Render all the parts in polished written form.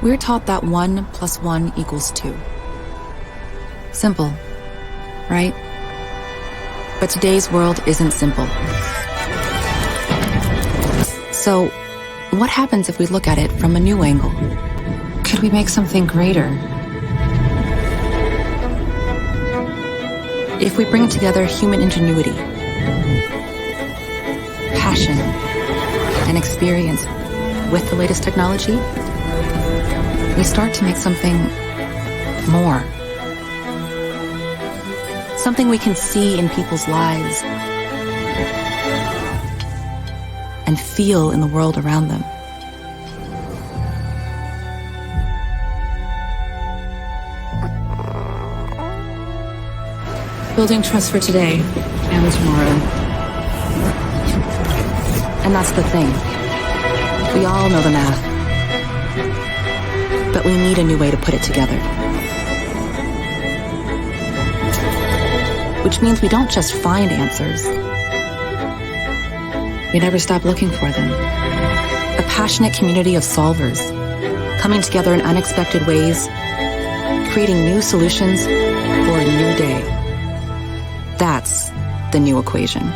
We're taught that 1 + 1 = 2. Simple, right? But today's world isn't simple. So, what happens if we look at it from a new angle? Could we make something greater? If we bring together human ingenuity, passion, and experience with the latest technology, we start to make something more. Something we can see in people's lives and feel in the world around them. Building trust for today and tomorrow. And that's the thing. We all know the math. But we need a new way to put it together. Which means we don't just find answers. We never stop looking for them. A passionate community of solvers, coming together in unexpected ways, creating new solutions for a new day. That's the new equation.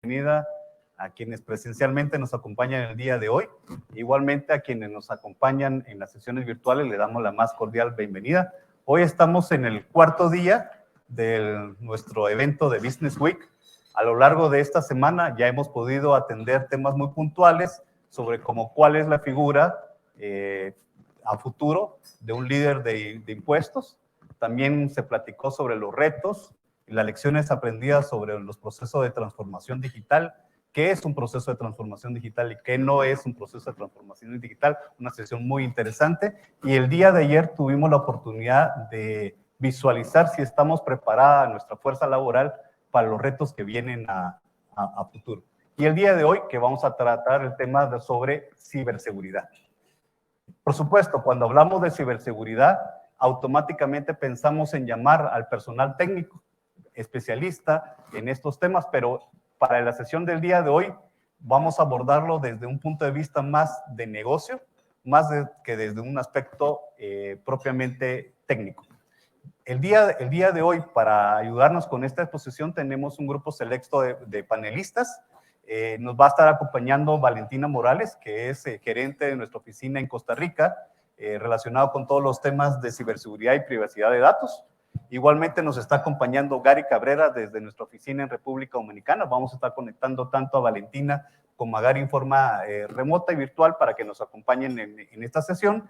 Bienvenida a quienes presencialmente nos acompañan el día de hoy. Igualmente a quienes nos acompañan en las sesiones virtuales le damos la más cordial bienvenida. Hoy estamos en el cuarto día de nuestro evento de Business Week. A lo largo de esta semana ya hemos podido atender temas muy puntuales sobre cuál es la figura a futuro de un líder de impuestos. También se platicó sobre los retos y las lecciones aprendidas sobre los procesos de transformación digital, qué es un proceso de transformación digital y qué no es un proceso de transformación digital, una sesión muy interesante. Y el día de ayer tuvimos la oportunidad de visualizar si estamos preparadas nuestra fuerza laboral para los retos que vienen a futuro. Y el día de hoy que vamos a tratar el tema sobre ciberseguridad. Por supuesto, cuando hablamos de ciberseguridad, automáticamente pensamos en llamar al personal técnico, especialista en estos temas, pero para la sesión del día de hoy vamos a abordarlo desde un punto de vista más de negocio, que desde un aspecto propiamente técnico. El día de hoy, para ayudarnos con esta exposición, tenemos un grupo selecto de panelistas. Nos va a estar acompañando Valentina Morales, que es gerente de nuestra oficina en Costa Rica, relacionado con todos los temas de ciberseguridad y privacidad de datos. Igualmente nos está acompañando Gary Cabrera desde nuestra oficina en República Dominicana. Vamos a estar conectando tanto a Valentina como a Gary en forma remota y virtual para que nos acompañen en esta sesión.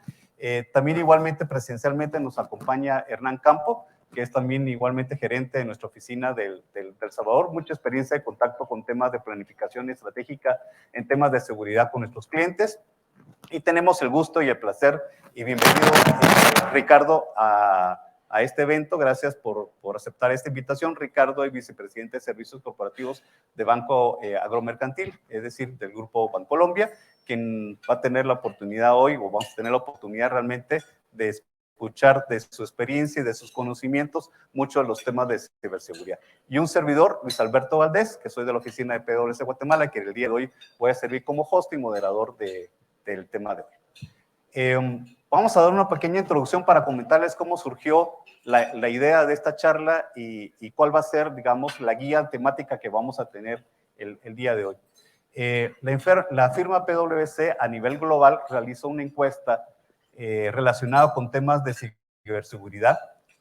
También igualmente presencialmente nos acompaña Hernán Campo, que es también igualmente gerente de nuestra oficina del Salvador, mucha experiencia de contacto con temas de planificación estratégica en temas de seguridad con nuestros clientes. Y tenemos el gusto y el placer y bienvenido Ricardo a este evento. Gracias por aceptar esta invitación. Ricardo es vicepresidente de Servicios Corporativos de Banco Agromercantil, es decir, del Grupo Bancolombia, quien va a tener la oportunidad hoy, o vamos a tener la oportunidad realmente de escuchar de su experiencia y de sus conocimientos muchos de los temas de ciberseguridad. Y un servidor, Luis Alberto Valdés, que soy de la oficina de PwC Guatemala, que el día de hoy voy a servir como host y moderador del tema de hoy. Vamos a dar una pequeña introducción para comentarles cómo surgió la idea de esta charla y cuál va a ser, digamos, la guía temática que vamos a tener el día de hoy. La firma PwC a nivel global realizó una encuesta relacionada con temas de ciberseguridad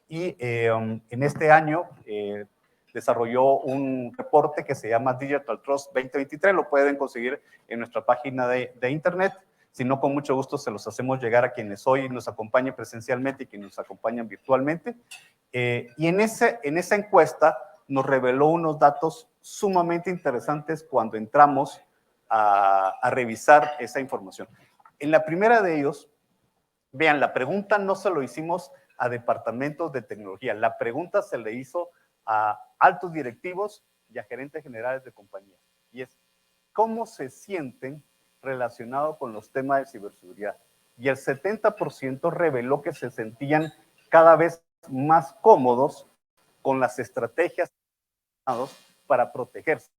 y en este año desarrolló un reporte que se llama Digital Trust 2023, lo pueden conseguir en nuestra página de internet. Si no, con mucho gusto se los hacemos llegar a quienes hoy nos acompañan presencialmente y quienes nos acompañan virtualmente. Y en esa encuesta nos reveló unos datos sumamente interesantes cuando entramos a revisar esa información. En la primera de ellos, vean, la pregunta no se lo hicimos a departamentos de tecnología, la pregunta se le hizo a altos directivos y a gerentes generales de compañías. Y es, ¿cómo se sienten relacionados con los temas de ciberseguridad? Y el 70% reveló que se sentían cada vez más cómodos con las estrategias para protegerse.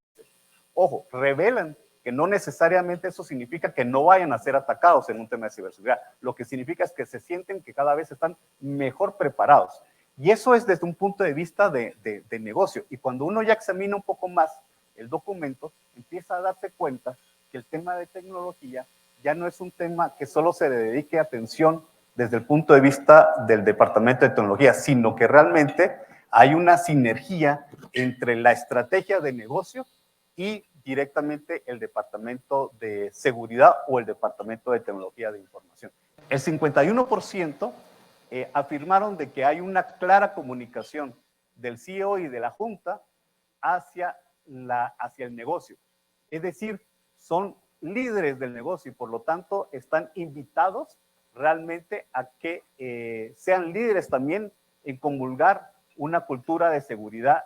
Ojo, revelan que no necesariamente eso significa que no vayan a ser atacados en un tema de ciberseguridad. Lo que significa es que se sienten que cada vez están mejor preparados. Y eso es desde un punto de vista de negocio. Y cuando uno ya examina un poco más el documento, empieza a darse cuenta que el tema de tecnología ya no es un tema que solo se le dedique atención desde el punto de vista del Departamento de Tecnología, sino que realmente hay una sinergia entre la estrategia de negocio y directamente el Departamento de Seguridad o el Departamento de Tecnología de Información. El 51% afirmaron de que hay una clara comunicación del CEO y de la Junta hacia el negocio. Es decir, son líderes del negocio y por lo tanto están invitados realmente a que sean líderes también en comulgar una cultura de seguridad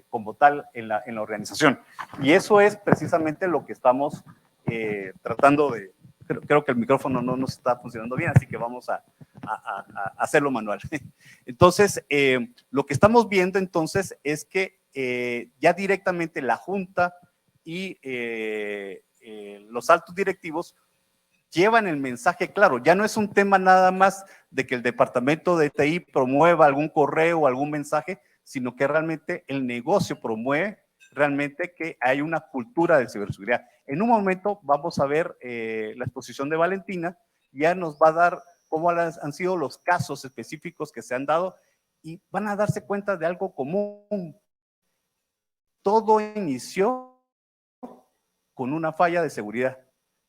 como tal en la organización. Y eso es precisamente lo que estamos tratando de... Creo que el micrófono no nos está funcionando bien, así que vamos a hacerlo manual. Entonces, lo que estamos viendo entonces es que ya directamente la Junta y los altos directivos llevan el mensaje claro. Ya no es un tema nada más de que el departamento de TI promueva algún correo o algún mensaje, sino que realmente el negocio promueve realmente que hay una cultura de ciberseguridad. En un momento vamos a ver la exposición de Valentina, ya nos va a dar cómo han sido los casos específicos que se han dado y van a darse cuenta de algo común. Todo inició con una falla de seguridad,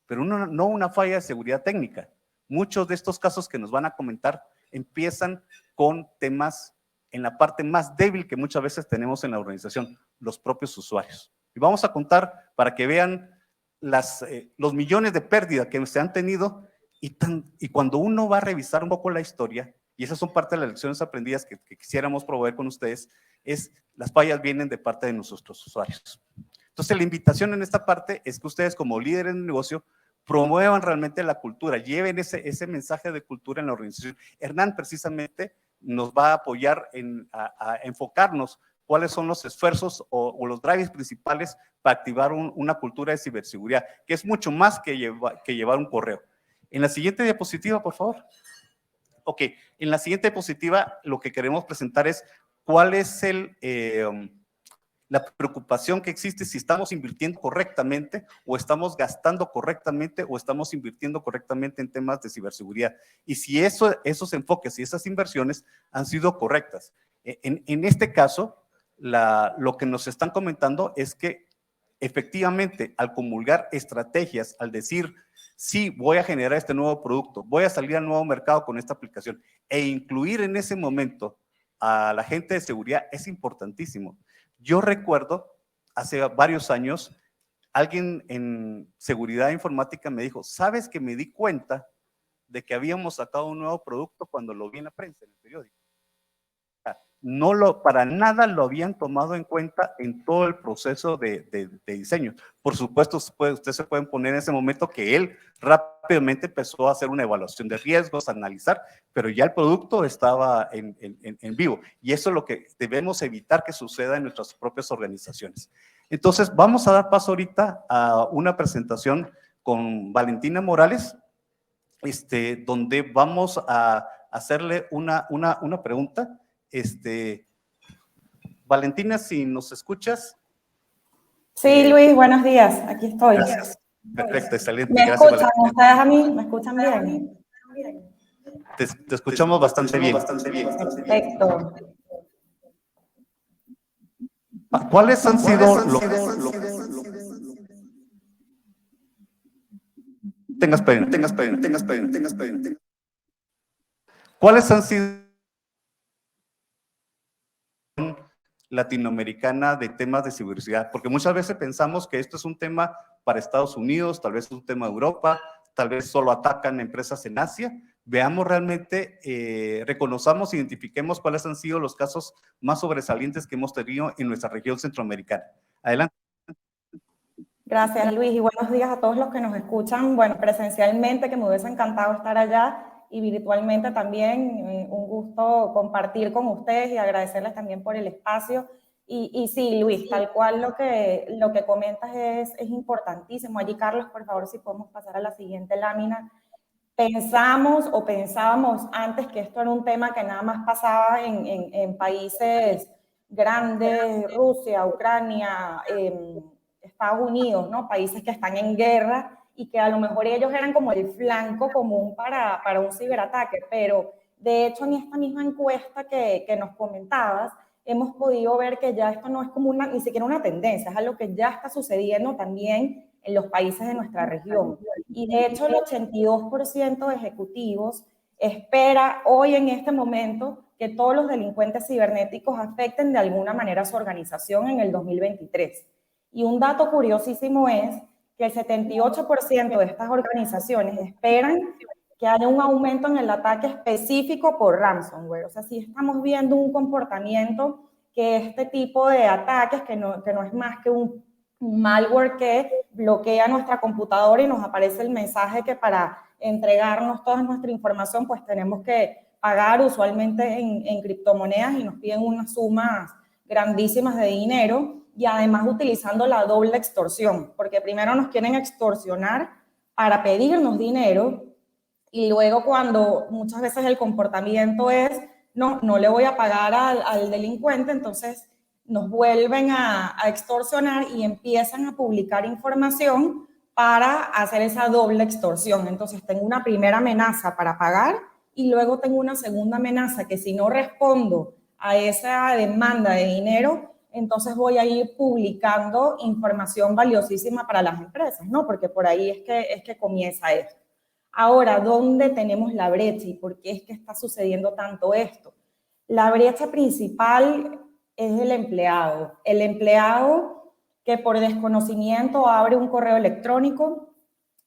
pero no una falla de seguridad técnica. Muchos de estos casos que nos van a comentar empiezan con temas en la parte más débil que muchas veces tenemos en la organización, los propios usuarios. Y vamos a contar para que vean los millones de pérdidas que se han tenido y cuando uno va a revisar un poco la historia, y esas son parte de las lecciones aprendidas que quisiéramos promover con ustedes, es las fallas vienen de parte de nuestros usuarios. Entonces, la invitación en esta parte es que ustedes como líderes de negocio promuevan realmente la cultura, lleven ese mensaje de cultura en la organización. Hernán precisamente nos va a apoyar a enfocarnos cuáles son los esfuerzos o los drives principales para activar una cultura de ciberseguridad, que es mucho más que llevar un correo. En la siguiente diapositiva, por favor. Ok, en la siguiente diapositiva lo que queremos presentar es cuál es la preocupación que existe si estamos invirtiendo correctamente o estamos gastando correctamente o estamos invirtiendo correctamente en temas de ciberseguridad y si esos enfoques y esas inversiones han sido correctas. En este caso, lo que nos están comentando es que efectivamente al comulgar estrategias, al decir sí, voy a generar este nuevo producto, voy a salir al nuevo mercado con esta aplicación e incluir en ese momento a la gente de seguridad es importantísimo. Yo recuerdo, hace varios años, alguien en seguridad informática me dijo, ¿sabes que me di cuenta de que habíamos sacado un nuevo producto cuando lo vi en la prensa, en el periódico? Para nada lo habían tomado en cuenta en todo el proceso de diseño. Por supuesto, ustedes se pueden poner en ese momento que él rápidamente empezó a hacer una evaluación de riesgos, a analizar, pero ya el producto estaba en vivo. Y eso es lo que debemos evitar que suceda en nuestras propias organizaciones. Entonces, vamos a dar paso ahorita a una presentación con Valentina Morales, donde vamos a hacerle una pregunta. Valentina, si nos escuchas. Sí, Luis, buenos días, aquí estoy. Gracias. Perfecto, excelente. ¿Me Gracias, escuchan ustedes a mí? ¿Me escuchan bien? Te escuchamos bastante bien. Perfecto. ¿Cuáles han sido Tengas pena. ¿Cuáles han sido latinoamericana de temas de ciberseguridad? Porque muchas veces pensamos que esto es un tema para Estados Unidos, tal vez es un tema de Europa, tal vez solo atacan empresas en Asia. Veamos realmente, reconozcamos, identifiquemos cuáles han sido los casos más sobresalientes que hemos tenido en nuestra región centroamericana. Adelante. Gracias, Luis, y buenos días a todos los que nos escuchan, bueno, presencialmente, que me hubiese encantado estar allá, y virtualmente también. Un gusto compartir con ustedes y agradecerles también por el espacio. Y sí, Luis, tal cual lo que comentas es importantísimo. Allí, Carlos, por favor, si podemos pasar a la siguiente lámina. Pensábamos antes que esto era un tema que nada más pasaba en países grandes, Rusia, Ucrania, Estados Unidos, ¿no? Países que están en guerra y que a lo mejor ellos eran como el flanco común para un ciberataque, pero de hecho en esta misma encuesta que nos comentabas, hemos podido ver que ya esto no es como ni siquiera una tendencia, es algo que ya está sucediendo también en los países de nuestra región. Y de hecho el 82% de ejecutivos espera hoy en este momento que todos los delincuentes cibernéticos afecten de alguna manera a su organización en el 2023. Y un dato curiosísimo es que el 78% de estas organizaciones esperan que haya un aumento en el ataque específico por ransomware. O sea, sí estamos viendo un comportamiento que este tipo de ataques, que no es más que un malware que bloquea nuestra computadora y nos aparece el mensaje que para entregarnos toda nuestra información, pues tenemos que pagar usualmente en criptomonedas y nos piden unas sumas grandísimas de dinero y además utilizando la doble extorsión, porque primero nos quieren extorsionar para pedirnos dinero y luego cuando muchas veces el comportamiento es no le voy a pagar al delincuente, entonces nos vuelven a extorsionar y empiezan a publicar información para hacer esa doble extorsión. Entonces tengo una primera amenaza para pagar y luego tengo una segunda amenaza que si no respondo a esa demanda de dinero, entonces voy a ir publicando información valiosísima para las empresas, ¿no? Porque por ahí es que comienza esto. Ahora, ¿dónde tenemos la brecha y por qué es que está sucediendo tanto esto? La brecha principal es el empleado. El empleado que por desconocimiento abre un correo electrónico,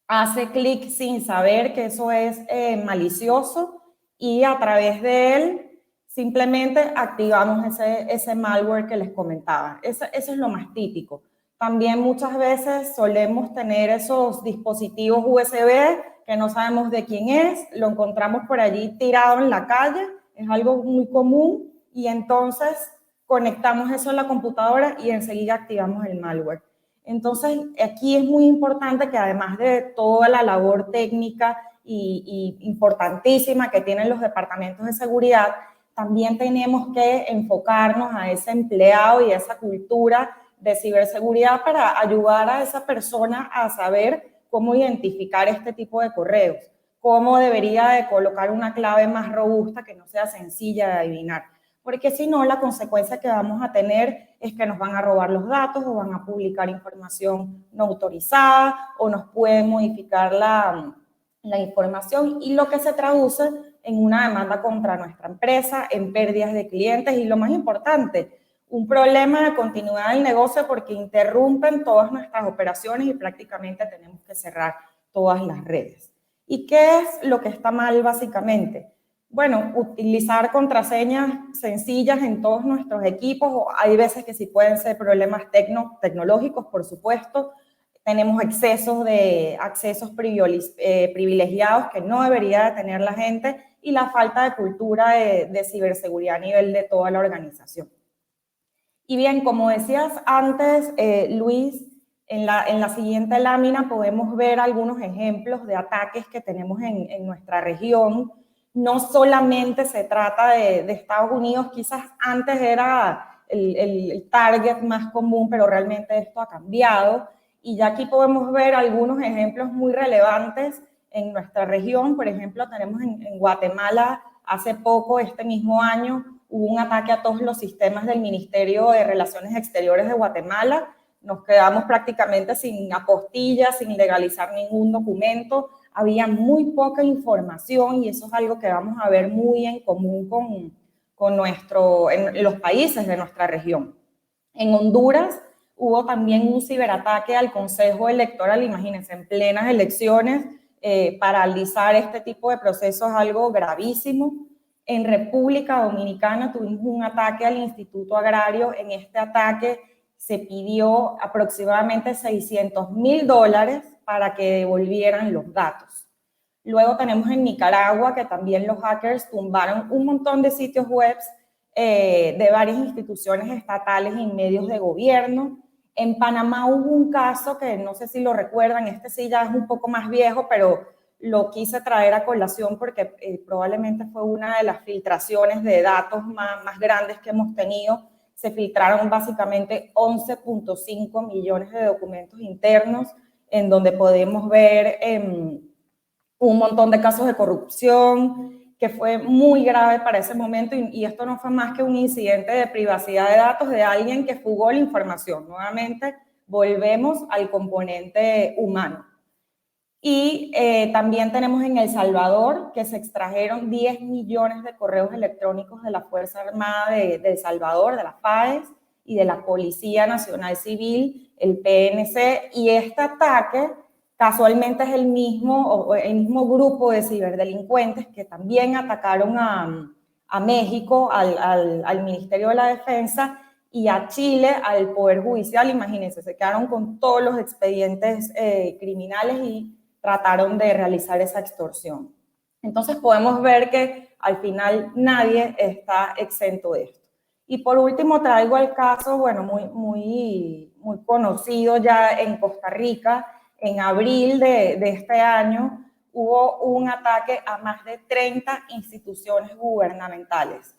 hace clic sin saber que eso es malicioso y a través de él simplemente activamos ese malware que les comentaba. Eso es lo más típico. También muchas veces solemos tener esos dispositivos USB que no sabemos de quién es, lo encontramos por allí tirado en la calle, es algo muy común y entonces conectamos eso a la computadora y enseguida activamos el malware. Entonces, aquí es muy importante que además de toda la labor técnica y importantísima que tienen los departamentos de seguridad, también tenemos que enfocarnos a ese empleado y a esa cultura de ciberseguridad para ayudar a esa persona a saber cómo identificar este tipo de correos, cómo debería de colocar una clave más robusta que no sea sencilla de adivinar. Porque si no, la consecuencia que vamos a tener es que nos van a robar los datos o van a publicar información no autorizada o nos pueden modificar la información y lo que se traduce en una demanda contra nuestra empresa, en pérdidas de clientes y lo más importante, un problema de continuidad del negocio porque interrumpen todas nuestras operaciones y prácticamente tenemos que cerrar todas las redes. ¿Y qué es lo que está mal básicamente? Bueno, utilizar contraseñas sencillas en todos nuestros equipos, o hay veces que sí pueden ser problemas tecnológicos, por supuesto. Tenemos accesos privilegiados que no debería de tener la gente y la falta de cultura de ciberseguridad a nivel de toda la organización. Y bien, como decías antes, Luis, en la siguiente lámina podemos ver algunos ejemplos de ataques que tenemos en nuestra región. No solamente se trata de Estados Unidos, quizás antes era el target más común, pero realmente esto ha cambiado. Y ya aquí podemos ver algunos ejemplos muy relevantes en nuestra región. Por ejemplo, tenemos en Guatemala, hace poco, este mismo año, hubo un ataque a todos los sistemas del Ministerio de Relaciones Exteriores de Guatemala. Nos quedamos prácticamente sin apostillas, sin legalizar ningún documento. Había muy poca información y eso es algo que vamos a ver muy en común en los países de nuestra región. En Honduras hubo también un ciberataque al Consejo Electoral, imagínense, en plenas elecciones, paralizar este tipo de procesos es algo gravísimo. En República Dominicana tuvimos un ataque al Instituto Agrario. En este ataque se pidió aproximadamente $600,000 para que devolvieran los datos. Luego tenemos en Nicaragua que también los hackers tumbaron un montón de sitios web de varias instituciones estatales y medios de gobierno. En Panamá hubo un caso que no sé si lo recuerdan, este sí ya es un poco más viejo, pero lo quise traer a colación porque probablemente fue una de las filtraciones de datos más grandes que hemos tenido. Se filtraron básicamente 11.5 millones de documentos internos en donde podemos ver un montón de casos de corrupción, que fue muy grave para ese momento, y esto no fue más que un incidente de privacidad de datos de alguien que fugó la información. Nuevamente, volvemos al componente humano. Y también tenemos en El Salvador que se extrajeron 10 millones de correos electrónicos de la Fuerza Armada de El Salvador, de la FAES, y de la Policía Nacional Civil, el PNC, y este ataque casualmente es el mismo grupo de ciberdelincuentes que también atacaron a México, al Ministerio de la Defensa, y a Chile, al Poder Judicial. Imagínense, se quedaron con todos los expedientes criminales y trataron de realizar esa extorsión. Entonces podemos ver que al final nadie está exento de esto. Y por último traigo el caso, bueno, muy conocido ya en Costa Rica. En abril de este año hubo un ataque a más de 30 instituciones gubernamentales.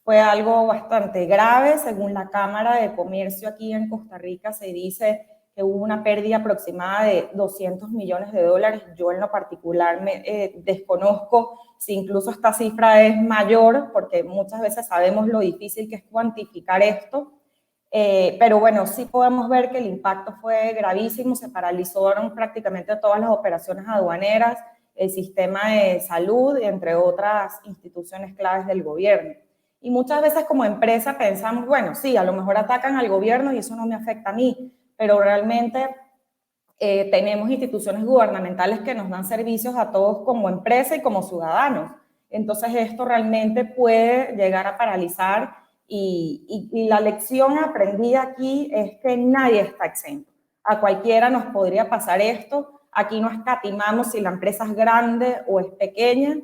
Fue algo bastante grave. Según la Cámara de Comercio aquí en Costa Rica se dice que hubo una pérdida aproximada de $200 millones. Yo en lo particular desconozco si incluso esta cifra es mayor, porque muchas veces sabemos lo difícil que es cuantificar esto. Pero bueno, sí podemos ver que el impacto fue gravísimo. Se paralizaron prácticamente todas las operaciones aduaneras, el sistema de salud, entre otras instituciones claves del gobierno. Y muchas veces como empresa pensamos, bueno, sí, a lo mejor atacan al gobierno y eso no me afecta a mí, pero realmente tenemos instituciones gubernamentales que nos dan servicios a todos como empresa y como ciudadanos. Entonces esto realmente puede llegar a paralizar, y la lección aprendida aquí es que nadie está exento. A cualquiera nos podría pasar esto. Aquí no escatimamos si la empresa es grande o es pequeña,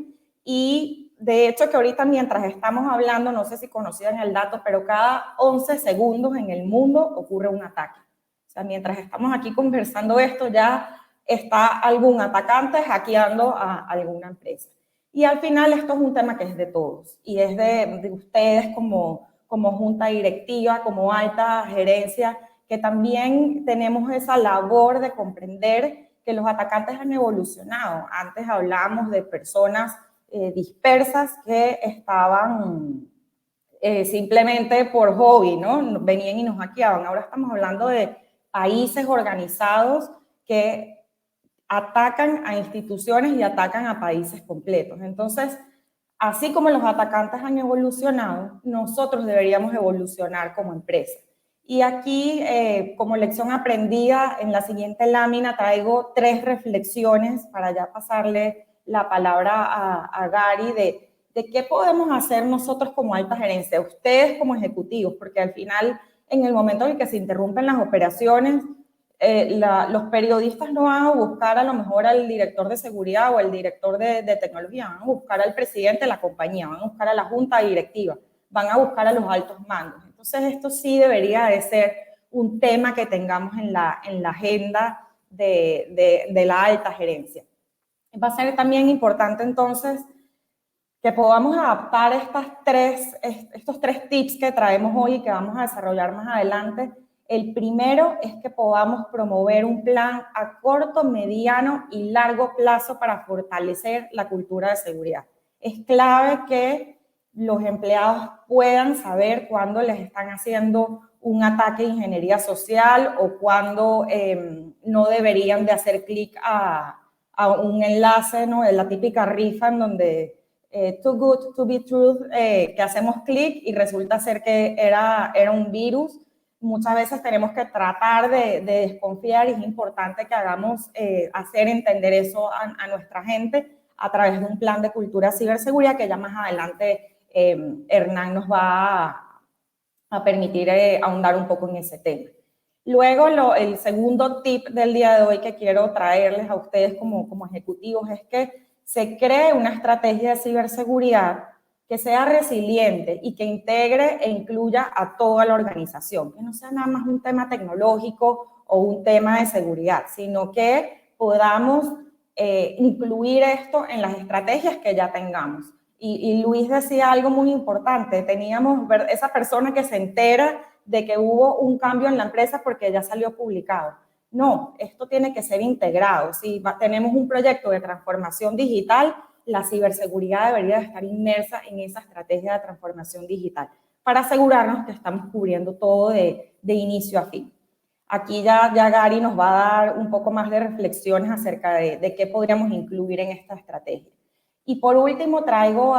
y de hecho que ahorita mientras estamos hablando, no sé si conocían el dato, pero cada 11 segundos en el mundo ocurre un ataque. O sea, mientras estamos aquí conversando esto, ya está algún atacante hackeando a alguna empresa. Y al final esto es un tema que es de todos, y es de ustedes como junta directiva, como alta gerencia, que también tenemos esa labor de comprender que los atacantes han evolucionado. Antes hablábamos de personas dispersas que estaban simplemente por hobby, ¿no? Venían y nos hackeaban. Ahora estamos hablando de países organizados que atacan a instituciones y atacan a países completos. Entonces, así como los atacantes han evolucionado, nosotros deberíamos evolucionar como empresa. Y aquí, como lección aprendida, en la siguiente lámina traigo 3 reflexiones para ya pasarle la palabra a Gary de qué podemos hacer nosotros como alta gerencia, ustedes como ejecutivos, porque al final, en el momento en el que se interrumpen las operaciones, los periodistas no van a buscar a lo mejor al director de seguridad o al director de tecnología, van a buscar al presidente de la compañía, van a buscar a la junta directiva, van a buscar a los altos mandos. Entonces esto sí debería de ser un tema que tengamos en la agenda de la alta gerencia. Va a ser también importante entonces que podamos adaptar estos 3 tips que traemos hoy y que vamos a desarrollar más adelante. El primero es que podamos promover un plan a corto, mediano y largo plazo para fortalecer la cultura de seguridad. Es clave que los empleados puedan saber cuándo les están haciendo un ataque de ingeniería social o cuándo no deberían de hacer clic a un enlace, ¿no? La típica rifa en donde too good to be true, que hacemos clic y resulta ser que era un virus. Muchas veces tenemos que tratar de desconfiar, y es importante que hagamos hacer entender eso a nuestra gente a través de un plan de cultura de ciberseguridad que ya más adelante Hernán nos va a permitir ahondar un poco en ese tema. Luego, el segundo tip del día de hoy que quiero traerles a ustedes como ejecutivos es que se cree una estrategia de ciberseguridad que sea resiliente y que integre e incluya a toda la organización, que no sea nada más un tema tecnológico o un tema de seguridad, sino que podamos incluir esto en las estrategias que ya tengamos. Y Luis decía algo muy importante, teníamos esa persona que se entera de que hubo un cambio en la empresa porque ya salió publicado. No, esto tiene que ser integrado. Si tenemos un proyecto de transformación digital, la ciberseguridad debería estar inmersa en esa estrategia de transformación digital para asegurarnos que estamos cubriendo todo de inicio a fin. Aquí ya Gary nos va a dar un poco más de reflexiones acerca de qué podríamos incluir en esta estrategia. Y por último traigo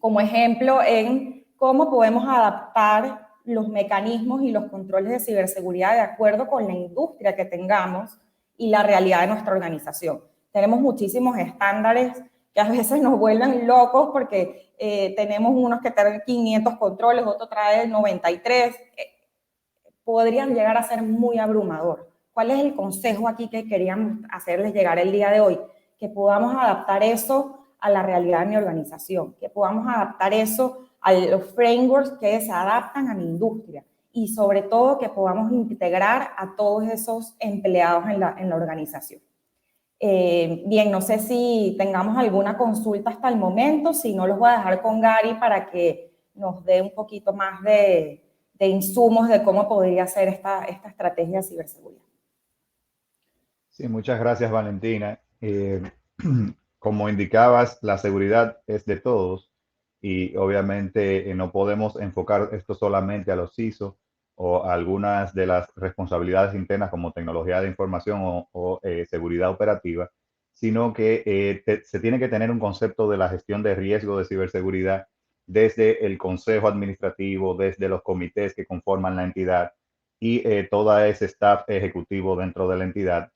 como ejemplo en cómo podemos adaptar los mecanismos y los controles de ciberseguridad de acuerdo con la industria que tengamos y la realidad de nuestra organización. Tenemos muchísimos estándares que a veces nos vuelven locos porque tenemos unos que traen 500 controles, otros traen 93. Podrían llegar a ser muy abrumador. ¿Cuál es el consejo aquí que queríamos hacerles llegar el día de hoy? Que podamos adaptar eso a la realidad de mi organización, que podamos adaptar eso a los frameworks que se adaptan a mi industria y sobre todo que podamos integrar a todos esos empleados en la organización. Bien, no sé si tengamos alguna consulta hasta el momento, si no los voy a dejar con Gary para que nos dé un poquito más de insumos de cómo podría ser esta estrategia de ciberseguridad. Sí, muchas gracias, Valentina. Como indicabas, la seguridad es de todos y obviamente no podemos enfocar esto solamente a los CISO o a algunas de las responsabilidades internas como tecnología de información o seguridad operativa, sino que se tiene que tener un concepto de la gestión de riesgo de ciberseguridad desde el consejo administrativo, desde los comités que conforman la entidad y todo ese staff ejecutivo dentro de la entidad,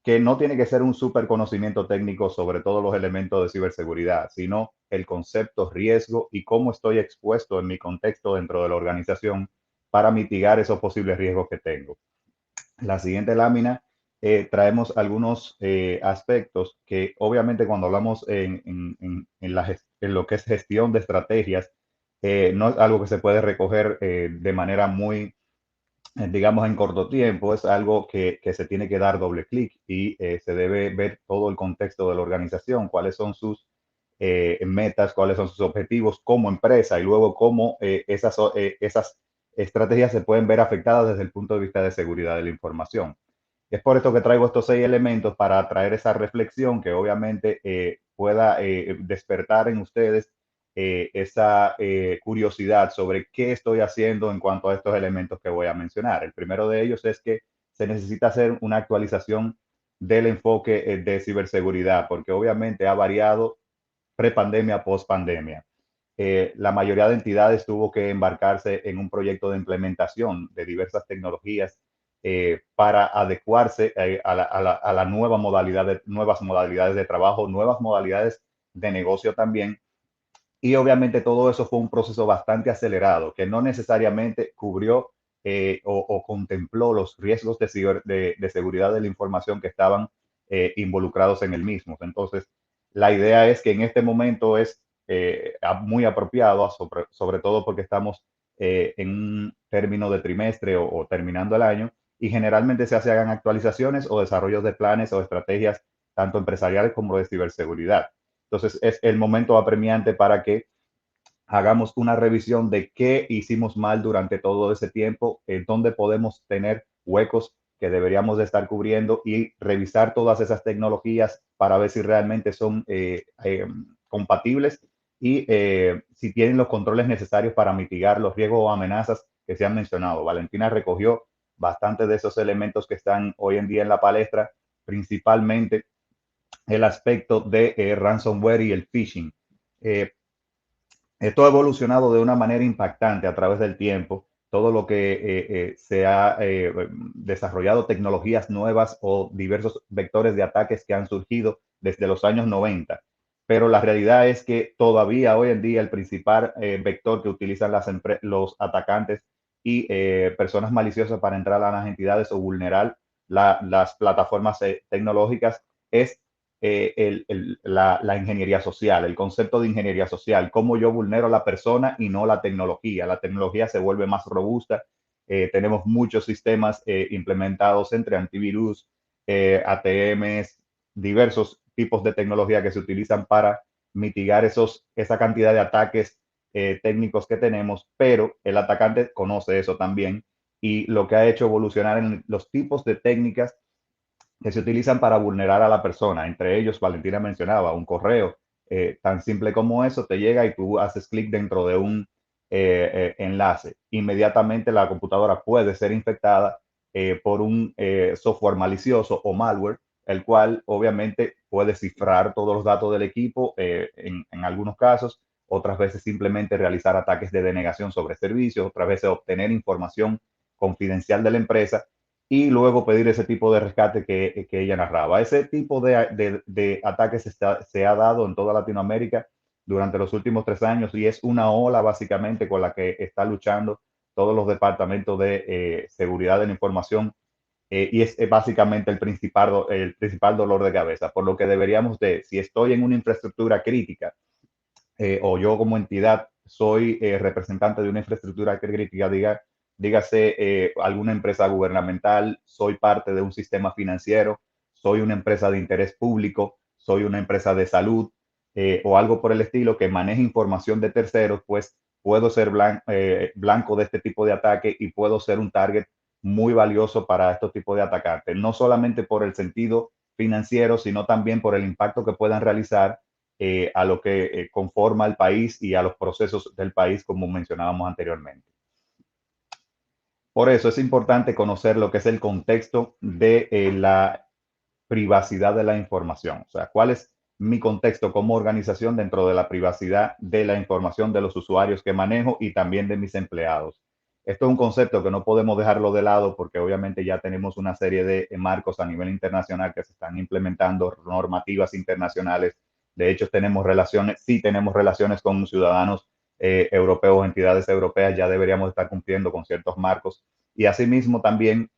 que no tiene que ser un súper conocimiento técnico sobre todos los elementos de ciberseguridad, sino el concepto riesgo y cómo estoy expuesto en mi contexto dentro de la organización para mitigar esos posibles riesgos que tengo. La siguiente lámina traemos algunos aspectos que obviamente cuando hablamos en lo que es gestión de estrategias, no es algo que se puede recoger de manera muy digamos, en corto tiempo, es algo que se tiene que dar doble clic y se debe ver todo el contexto de la organización, cuáles son sus metas, cuáles son sus objetivos como empresa y luego cómo esas estrategias se pueden ver afectadas desde el punto de vista de seguridad de la información. Es por esto que traigo estos 6 elementos para traer esa reflexión que obviamente pueda despertar en ustedes esa curiosidad sobre qué estoy haciendo en cuanto a estos elementos que voy a mencionar. El primero de ellos es que se necesita hacer una actualización del enfoque de ciberseguridad, porque obviamente ha variado prepandemia, postpandemia. La mayoría de entidades tuvo que embarcarse en un proyecto de implementación de diversas tecnologías para adecuarse a la nueva modalidad nuevas modalidades de trabajo, nuevas modalidades de negocio también. Y obviamente todo eso fue un proceso bastante acelerado que no necesariamente cubrió o contempló los riesgos de seguridad de la información que estaban involucrados en el mismo. Entonces, la idea es que en este momento es muy apropiado, sobre todo porque estamos en un término de trimestre o terminando el año, y generalmente se hagan actualizaciones o desarrollos de planes o estrategias, tanto empresariales como de ciberseguridad. Entonces, es el momento apremiante para que hagamos una revisión de qué hicimos mal durante todo ese tiempo, dónde podemos tener huecos que deberíamos de estar cubriendo y revisar todas esas tecnologías para ver si realmente son compatibles y si tienen los controles necesarios para mitigar los riesgos o amenazas que se han mencionado. Valentina recogió bastante de esos elementos que están hoy en día en la palestra, principalmente el aspecto de ransomware y el phishing. Esto ha evolucionado de una manera impactante a través del tiempo. Todo lo que se ha desarrollado, tecnologías nuevas o diversos vectores de ataques que han surgido desde los años 90. Pero la realidad es que todavía hoy en día el principal vector que utilizan los atacantes y personas maliciosas para entrar a las entidades o vulnerar las plataformas tecnológicas es la ingeniería social, el concepto de ingeniería social, cómo yo vulnero a la persona y no la tecnología. La tecnología se vuelve más robusta. Tenemos muchos sistemas implementados entre antivirus, ATMs, diversos tipos de tecnología que se utilizan para mitigar esa cantidad de ataques técnicos que tenemos, pero el atacante conoce eso también y lo que ha hecho evolucionar en los tipos de técnicas que se utilizan para vulnerar a la persona. Entre ellos, Valentina mencionaba, un correo tan simple como eso te llega y tú haces clic dentro de un enlace. Inmediatamente la computadora puede ser infectada por un software malicioso o malware, el cual obviamente puede cifrar todos los datos del equipo en algunos casos, otras veces simplemente realizar ataques de denegación sobre servicios, otras veces obtener información confidencial de la empresa y luego pedir ese tipo de rescate que ella narraba. Ese tipo de ataques se ha dado en toda Latinoamérica durante los últimos 3 años y es una ola básicamente con la que está luchando todos los departamentos de seguridad de la información y es básicamente el principal dolor de cabeza, por lo que deberíamos si estoy en una infraestructura crítica o yo como entidad soy representante de una infraestructura crítica, dígase alguna empresa gubernamental, soy parte de un sistema financiero, soy una empresa de interés público, soy una empresa de salud o algo por el estilo que maneje información de terceros, pues puedo ser blanco de este tipo de ataque y puedo ser un target muy valioso para estos tipos de atacantes, no solamente por el sentido financiero, sino también por el impacto que puedan realizar a lo que conforma el país y a los procesos del país, como mencionábamos anteriormente. Por eso es importante conocer lo que es el contexto de la privacidad de la información. O sea, cuál es mi contexto como organización dentro de la privacidad de la información de los usuarios que manejo y también de mis empleados. Esto es un concepto que no podemos dejarlo de lado porque obviamente ya tenemos una serie de marcos a nivel internacional que se están implementando, normativas internacionales. De hecho, sí tenemos relaciones con ciudadanos europeos, entidades europeas, ya deberíamos estar cumpliendo con ciertos marcos. Y asimismo también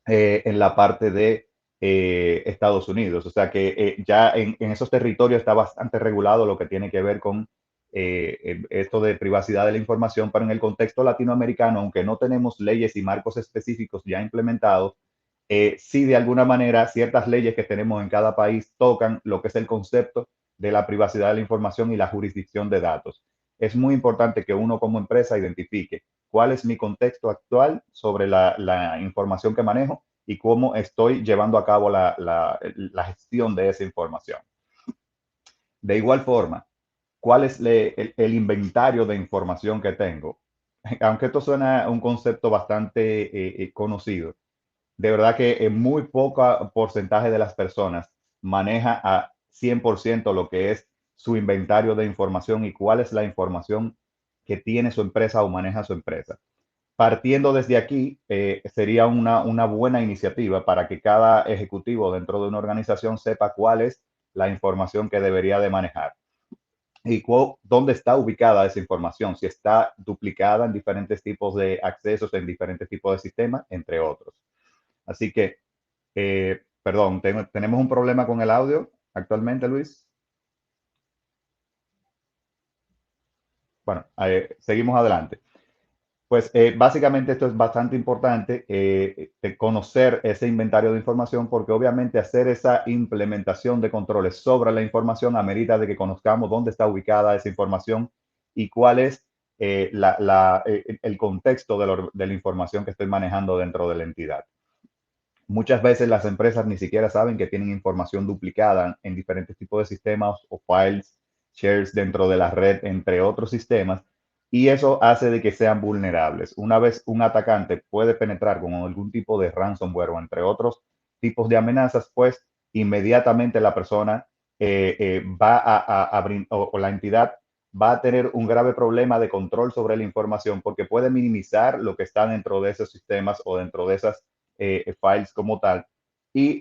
en la parte de Estados Unidos. O sea que ya en esos territorios está bastante regulado lo que tiene que ver con esto de privacidad de la información, pero en el contexto latinoamericano, aunque no tenemos leyes y marcos específicos ya implementados, sí de alguna manera ciertas leyes que tenemos en cada país tocan lo que es el concepto de la privacidad de la información y la jurisdicción de datos. Es muy importante que uno como empresa identifique cuál es mi contexto actual sobre la información que manejo y cómo estoy llevando a cabo la gestión de esa información. De igual forma, ¿cuál es el inventario de información que tengo? Aunque esto suena un concepto bastante conocido, de verdad que muy poco porcentaje de las personas maneja a 100% lo que es su inventario de información y cuál es la información que tiene su empresa o maneja su empresa. Partiendo desde aquí, sería una buena iniciativa para que cada ejecutivo dentro de una organización sepa cuál es la información que debería de manejar y dónde está ubicada esa información, si está duplicada en diferentes tipos de accesos, en diferentes tipos de sistemas, entre otros. Así que, perdón, tenemos un problema con el audio actualmente, Luis. Bueno, seguimos adelante. Pues básicamente esto es bastante importante, de conocer ese inventario de información, porque obviamente hacer esa implementación de controles sobre la información amerita de que conozcamos dónde está ubicada esa información y cuál es el contexto de la información que estoy manejando dentro de la entidad. Muchas veces las empresas ni siquiera saben que tienen información duplicada en diferentes tipos de sistemas o files, shares dentro de la red, entre otros sistemas, y eso hace de que sean vulnerables. Una vez un atacante puede penetrar con algún tipo de ransomware o entre otros tipos de amenazas, pues inmediatamente la persona va o la entidad va a tener un grave problema de control sobre la información porque puede minimizar lo que está dentro de esos sistemas o dentro de esas files como tal. Y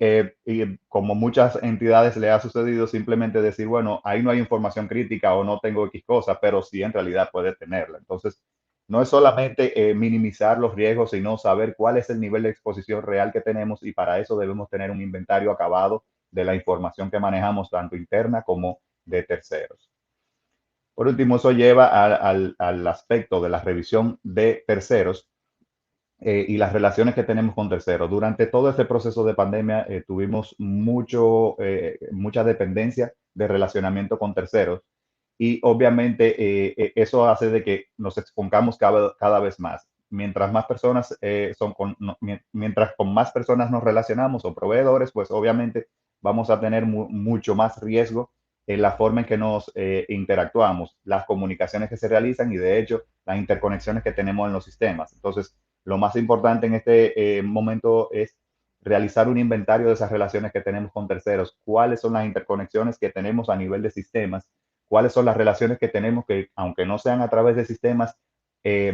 como muchas entidades le ha sucedido, simplemente decir, bueno, ahí no hay información crítica o no tengo X cosa, pero sí en realidad puede tenerla. Entonces, no es solamente minimizar los riesgos, sino saber cuál es el nivel de exposición real que tenemos y para eso debemos tener un inventario acabado de la información que manejamos, tanto interna como de terceros. Por último, eso lleva al aspecto de la revisión de terceros y las relaciones que tenemos con terceros. Durante todo este proceso de pandemia tuvimos mucha dependencia de relacionamiento con terceros y obviamente eso hace de que nos expongamos cada vez más. Mientras más personas mientras con más personas nos relacionamos o proveedores, pues obviamente vamos a tener mucho más riesgo en la forma en que nos interactuamos, las comunicaciones que se realizan y de hecho las interconexiones que tenemos en los sistemas. Entonces, lo más importante en este momento es realizar un inventario de esas relaciones que tenemos con terceros, cuáles son las interconexiones que tenemos a nivel de sistemas, cuáles son las relaciones que tenemos que, aunque no sean a través de sistemas,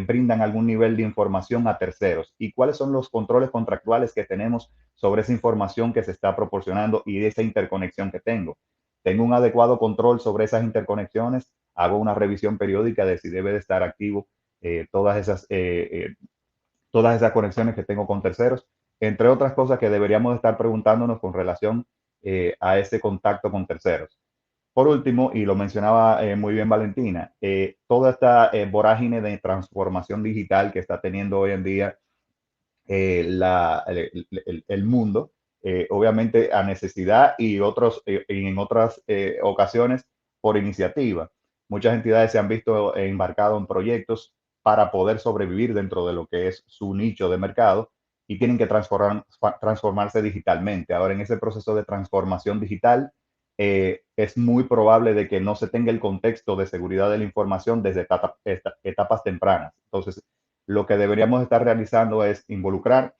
brindan algún nivel de información a terceros y cuáles son los controles contractuales que tenemos sobre esa información que se está proporcionando y de esa interconexión que tengo. Tengo un adecuado control sobre esas interconexiones, hago una revisión periódica de si debe de estar activo todas esas conexiones que tengo con terceros, entre otras cosas que deberíamos estar preguntándonos con relación a ese contacto con terceros. Por último, y lo mencionaba muy bien Valentina, toda esta vorágine de transformación digital que está teniendo hoy en día el mundo, obviamente a necesidad y en otras ocasiones por iniciativa. Muchas entidades se han visto embarcado en proyectos para poder sobrevivir dentro de lo que es su nicho de mercado y tienen que transformarse digitalmente. Ahora, en ese proceso de transformación digital, es muy probable de que no se tenga el contexto de seguridad de la información desde etapas tempranas. Entonces, lo que deberíamos estar realizando es involucrar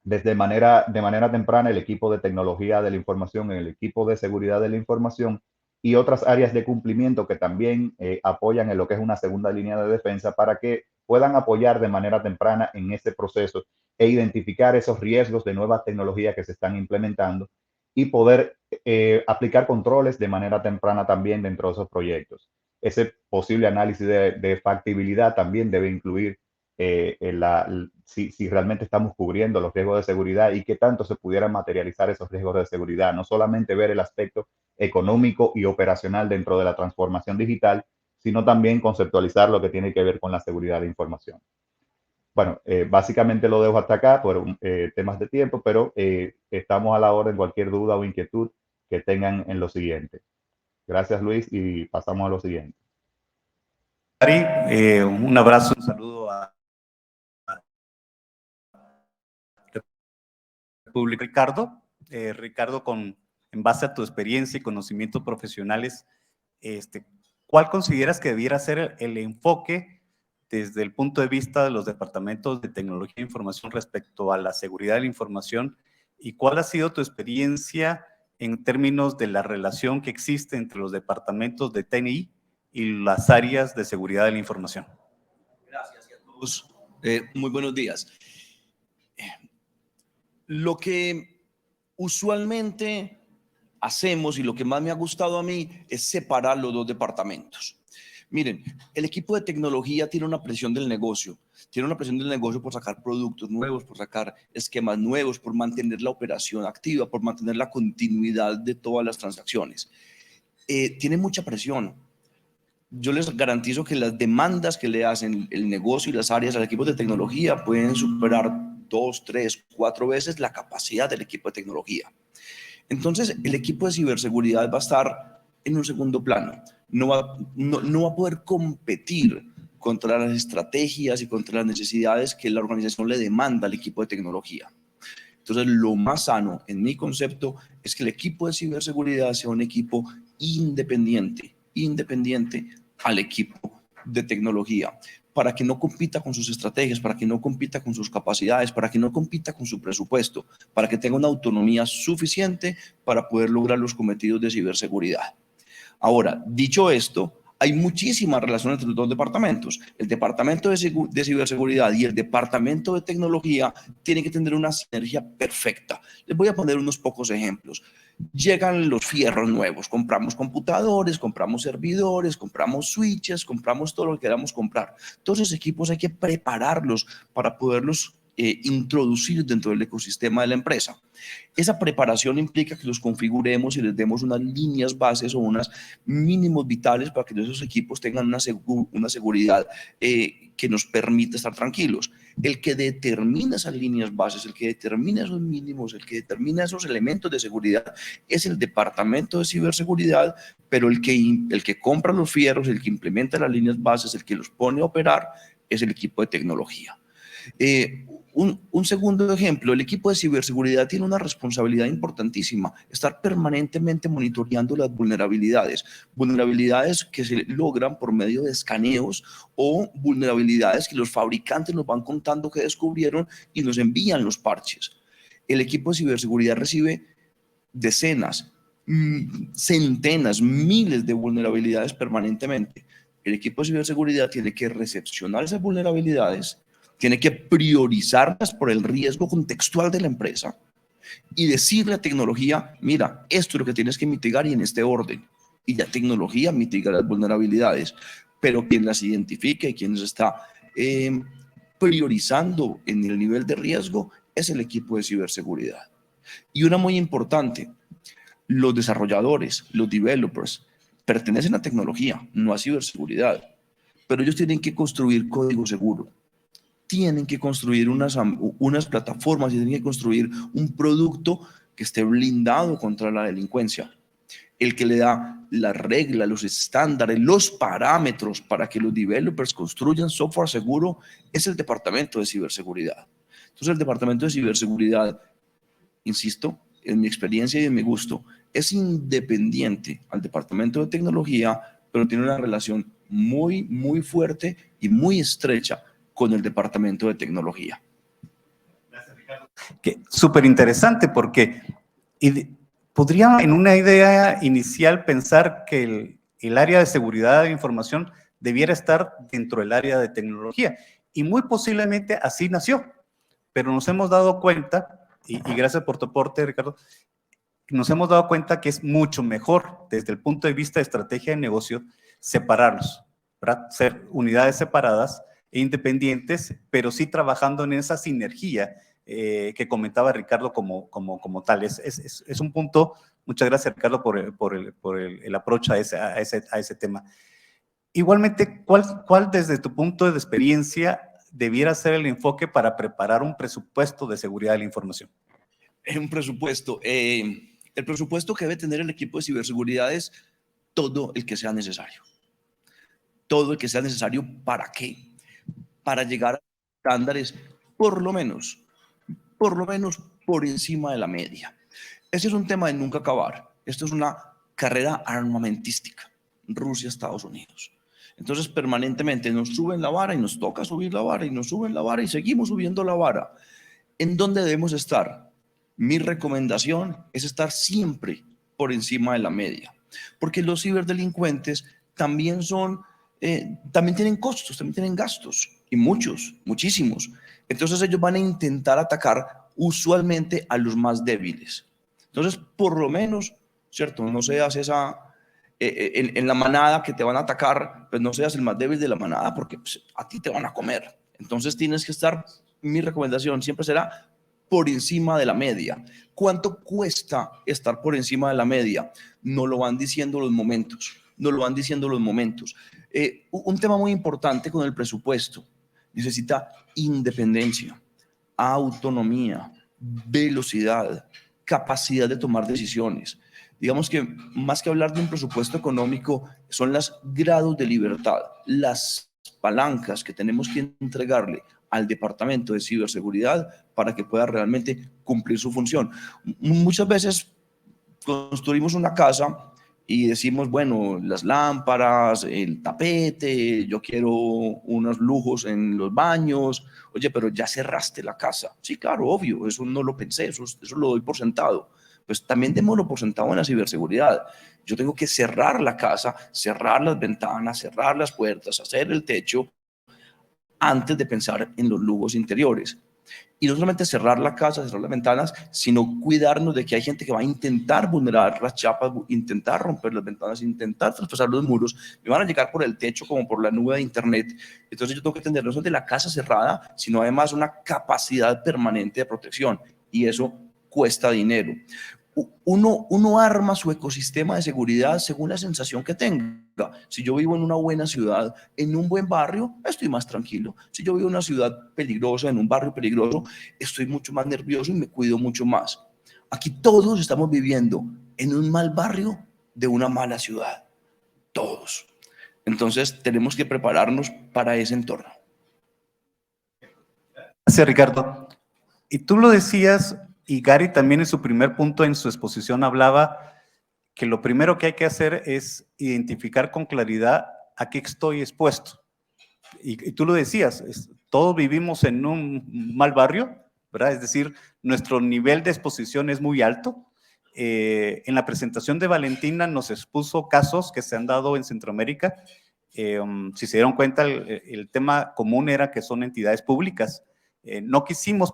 de manera temprana el equipo de tecnología de la información, el equipo de seguridad de la información y otras áreas de cumplimiento que también apoyan en lo que es una segunda línea de defensa para que puedan apoyar de manera temprana en este proceso e identificar esos riesgos de nuevas tecnologías que se están implementando y poder aplicar controles de manera temprana también dentro de esos proyectos. Ese posible análisis de factibilidad también debe incluir si realmente estamos cubriendo los riesgos de seguridad y qué tanto se pudieran materializar esos riesgos de seguridad. No solamente ver el aspecto económico y operacional dentro de la transformación digital, sino también conceptualizar lo que tiene que ver con la seguridad de información. Bueno, básicamente lo dejo hasta acá por temas de tiempo, pero estamos a la orden cualquier duda o inquietud que tengan en lo siguiente. Gracias, Luis, y pasamos a lo siguiente. Ari, un abrazo, un saludo a República. Ricardo, en base a tu experiencia y conocimientos profesionales, ¿cuál consideras que debiera ser el enfoque desde el punto de vista de los departamentos de tecnología e información respecto a la seguridad de la información? ¿Y cuál ha sido tu experiencia en términos de la relación que existe entre los departamentos de TNI y las áreas de seguridad de la información? Gracias a todos. Muy buenos días. Lo que usualmente hacemos y lo que más me ha gustado a mí es separar los dos departamentos. Miren, el equipo de tecnología tiene una presión del negocio. Tiene una presión del negocio por sacar productos nuevos, por sacar esquemas nuevos, por mantener la operación activa, por mantener la continuidad de todas las transacciones. Tiene mucha presión. Yo les garantizo que las demandas que le hacen el negocio y las áreas al equipo de tecnología pueden superar 2, 3, 4 veces la capacidad del equipo de tecnología. Entonces, el equipo de ciberseguridad va a estar en un segundo plano. No va a poder competir contra las estrategias y contra las necesidades que la organización le demanda al equipo de tecnología. Entonces, lo más sano, en mi concepto, es que el equipo de ciberseguridad sea un equipo independiente al equipo de tecnología, para que no compita con sus estrategias, para que no compita con sus capacidades, para que no compita con su presupuesto, para que tenga una autonomía suficiente para poder lograr los cometidos de ciberseguridad. Ahora, dicho esto, hay muchísimas relaciones entre los dos departamentos. El departamento de ciberseguridad y el departamento de tecnología tienen que tener una sinergia perfecta. Les voy a poner unos pocos ejemplos. Llegan los fierros nuevos, compramos computadores, compramos servidores, compramos switches, compramos todo lo que queramos comprar. Todos esos equipos hay que prepararlos para poderlos introducir dentro del ecosistema de la empresa. Esa preparación implica que los configuremos y les demos unas líneas bases o unos mínimos vitales para que esos equipos tengan una seguridad que nos permita estar tranquilos. El que determina esas líneas bases, el que determina esos mínimos, el que determina esos elementos de seguridad es el departamento de ciberseguridad, pero el que compra los fierros, el que implementa las líneas bases, el que los pone a operar es el equipo de tecnología. Un segundo ejemplo, el equipo de ciberseguridad tiene una responsabilidad importantísima, estar permanentemente monitoreando las vulnerabilidades que se logran por medio de escaneos o vulnerabilidades que los fabricantes nos van contando que descubrieron y nos envían los parches. El equipo de ciberseguridad recibe decenas, centenas, miles de vulnerabilidades permanentemente. El equipo de ciberseguridad tiene que recepcionar esas vulnerabilidades, tiene que priorizarlas por el riesgo contextual de la empresa y decirle a tecnología, mira, esto es lo que tienes que mitigar y en este orden. Y la tecnología mitiga las vulnerabilidades, pero quien las identifica y quien las está priorizando en el nivel de riesgo es el equipo de ciberseguridad. Y una muy importante, los desarrolladores, los developers, pertenecen a tecnología, no a ciberseguridad, pero ellos tienen que construir código seguro. Tienen que construir unas plataformas y tienen que construir un producto que esté blindado contra la delincuencia. El que le da las reglas, los estándares, los parámetros para que los developers construyan software seguro es el departamento de ciberseguridad. Entonces, el departamento de ciberseguridad, insisto, en mi experiencia y en mi gusto, es independiente al departamento de tecnología, pero tiene una relación muy, muy fuerte y muy estrecha con el departamento de tecnología. Gracias, Ricardo. Súper interesante porque podría en una idea inicial pensar que el área de seguridad de información debiera estar dentro del área de tecnología y muy posiblemente así nació, pero nos hemos dado cuenta, y gracias por tu aporte, Ricardo, nos hemos dado cuenta que es mucho mejor desde el punto de vista de estrategia de negocio separarlos, ¿verdad? Ser unidades separadas e independientes, pero sí trabajando en esa sinergia que comentaba Ricardo como tal. Es un punto, muchas gracias Ricardo por el approach a ese tema. Igualmente, ¿cuál desde tu punto de experiencia debiera ser el enfoque para preparar un presupuesto de seguridad de la información? Un presupuesto. El presupuesto que debe tener el equipo de ciberseguridad es todo el que sea necesario. Todo el que sea necesario, ¿para qué? Para llegar a estándares por lo menos por encima de la media. Ese es un tema de nunca acabar. Esto es una carrera armamentística. Rusia, Estados Unidos. Entonces, permanentemente nos suben la vara y nos toca subir la vara y nos suben la vara y seguimos subiendo la vara. ¿En dónde debemos estar? Mi recomendación es estar siempre por encima de la media, porque los ciberdelincuentes también también tienen costos, también tienen gastos, y muchísimos. Entonces ellos van a intentar atacar usualmente a los más débiles. Entonces, por lo menos, ¿cierto? No seas en la manada que te van a atacar, pues no seas el más débil de la manada, porque pues, a ti te van a comer. Entonces tienes que estar, mi recomendación siempre será por encima de la media. ¿Cuánto cuesta estar por encima de la media? No lo van diciendo los momentos. Un tema muy importante con el presupuesto. Necesita independencia, autonomía, velocidad, capacidad de tomar decisiones. Digamos que más que hablar de un presupuesto económico, son los grados de libertad, las palancas que tenemos que entregarle al departamento de ciberseguridad para que pueda realmente cumplir su función. Muchas veces construimos una casa y decimos, bueno, las lámparas, el tapete, yo quiero unos lujos en los baños. Oye, pero ya cerraste la casa. Sí, claro, obvio, eso no lo pensé, eso lo doy por sentado. Pues también démoslo por sentado en la ciberseguridad. Yo tengo que cerrar la casa, cerrar las ventanas, cerrar las puertas, hacer el techo, antes de pensar en los lujos interiores. Y no solamente cerrar la casa, cerrar las ventanas, sino cuidarnos de que hay gente que va a intentar vulnerar las chapas, intentar romper las ventanas, intentar traspasar los muros, me van a llegar por el techo como por la nube de internet. Entonces yo tengo que tener no solo de la casa cerrada, sino además una capacidad permanente de protección, y eso cuesta dinero. Uno arma su ecosistema de seguridad según la sensación que tenga. Si yo vivo en una buena ciudad, en un buen barrio, estoy más tranquilo. Si yo vivo en una ciudad peligrosa, en un barrio peligroso, estoy mucho más nervioso y me cuido mucho más. Aquí todos estamos viviendo en un mal barrio de una mala ciudad. Todos. Entonces tenemos que prepararnos para ese entorno. Gracias, Ricardo. Y tú lo decías, y Gary también en su primer punto en su exposición hablaba que lo primero que hay que hacer es identificar con claridad a qué estoy expuesto. Y tú lo decías, todos vivimos en un mal barrio, ¿verdad? Es decir, nuestro nivel de exposición es muy alto. En la presentación de Valentina nos expuso casos que se han dado en Centroamérica. Si se dieron cuenta, el tema común era que son entidades públicas. No quisimos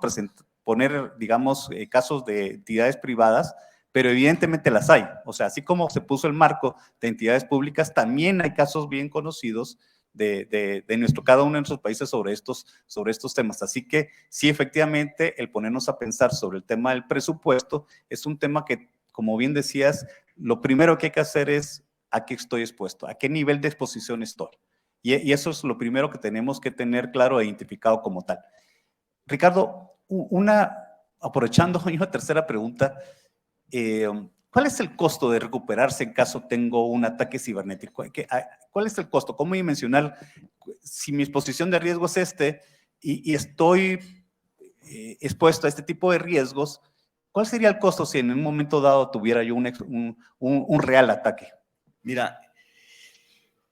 poner, digamos, casos de entidades privadas, pero evidentemente las hay. O sea, así como se puso el marco de entidades públicas, también hay casos bien conocidos de cada uno de nuestros países sobre estos temas. Así que sí, efectivamente, el ponernos a pensar sobre el tema del presupuesto es un tema que, como bien decías, lo primero que hay que hacer es a qué estoy expuesto, a qué nivel de exposición estoy. Y eso es lo primero que tenemos que tener claro e identificado como tal. Ricardo, aprovechando una tercera pregunta, ¿cuál es el costo de recuperarse en caso tengo un ataque cibernético? ¿Cuál es el costo? ¿Cómo dimensionar si mi exposición de riesgo es y estoy expuesto a este tipo de riesgos? ¿Cuál sería el costo si en un momento dado tuviera yo un real ataque? Mira,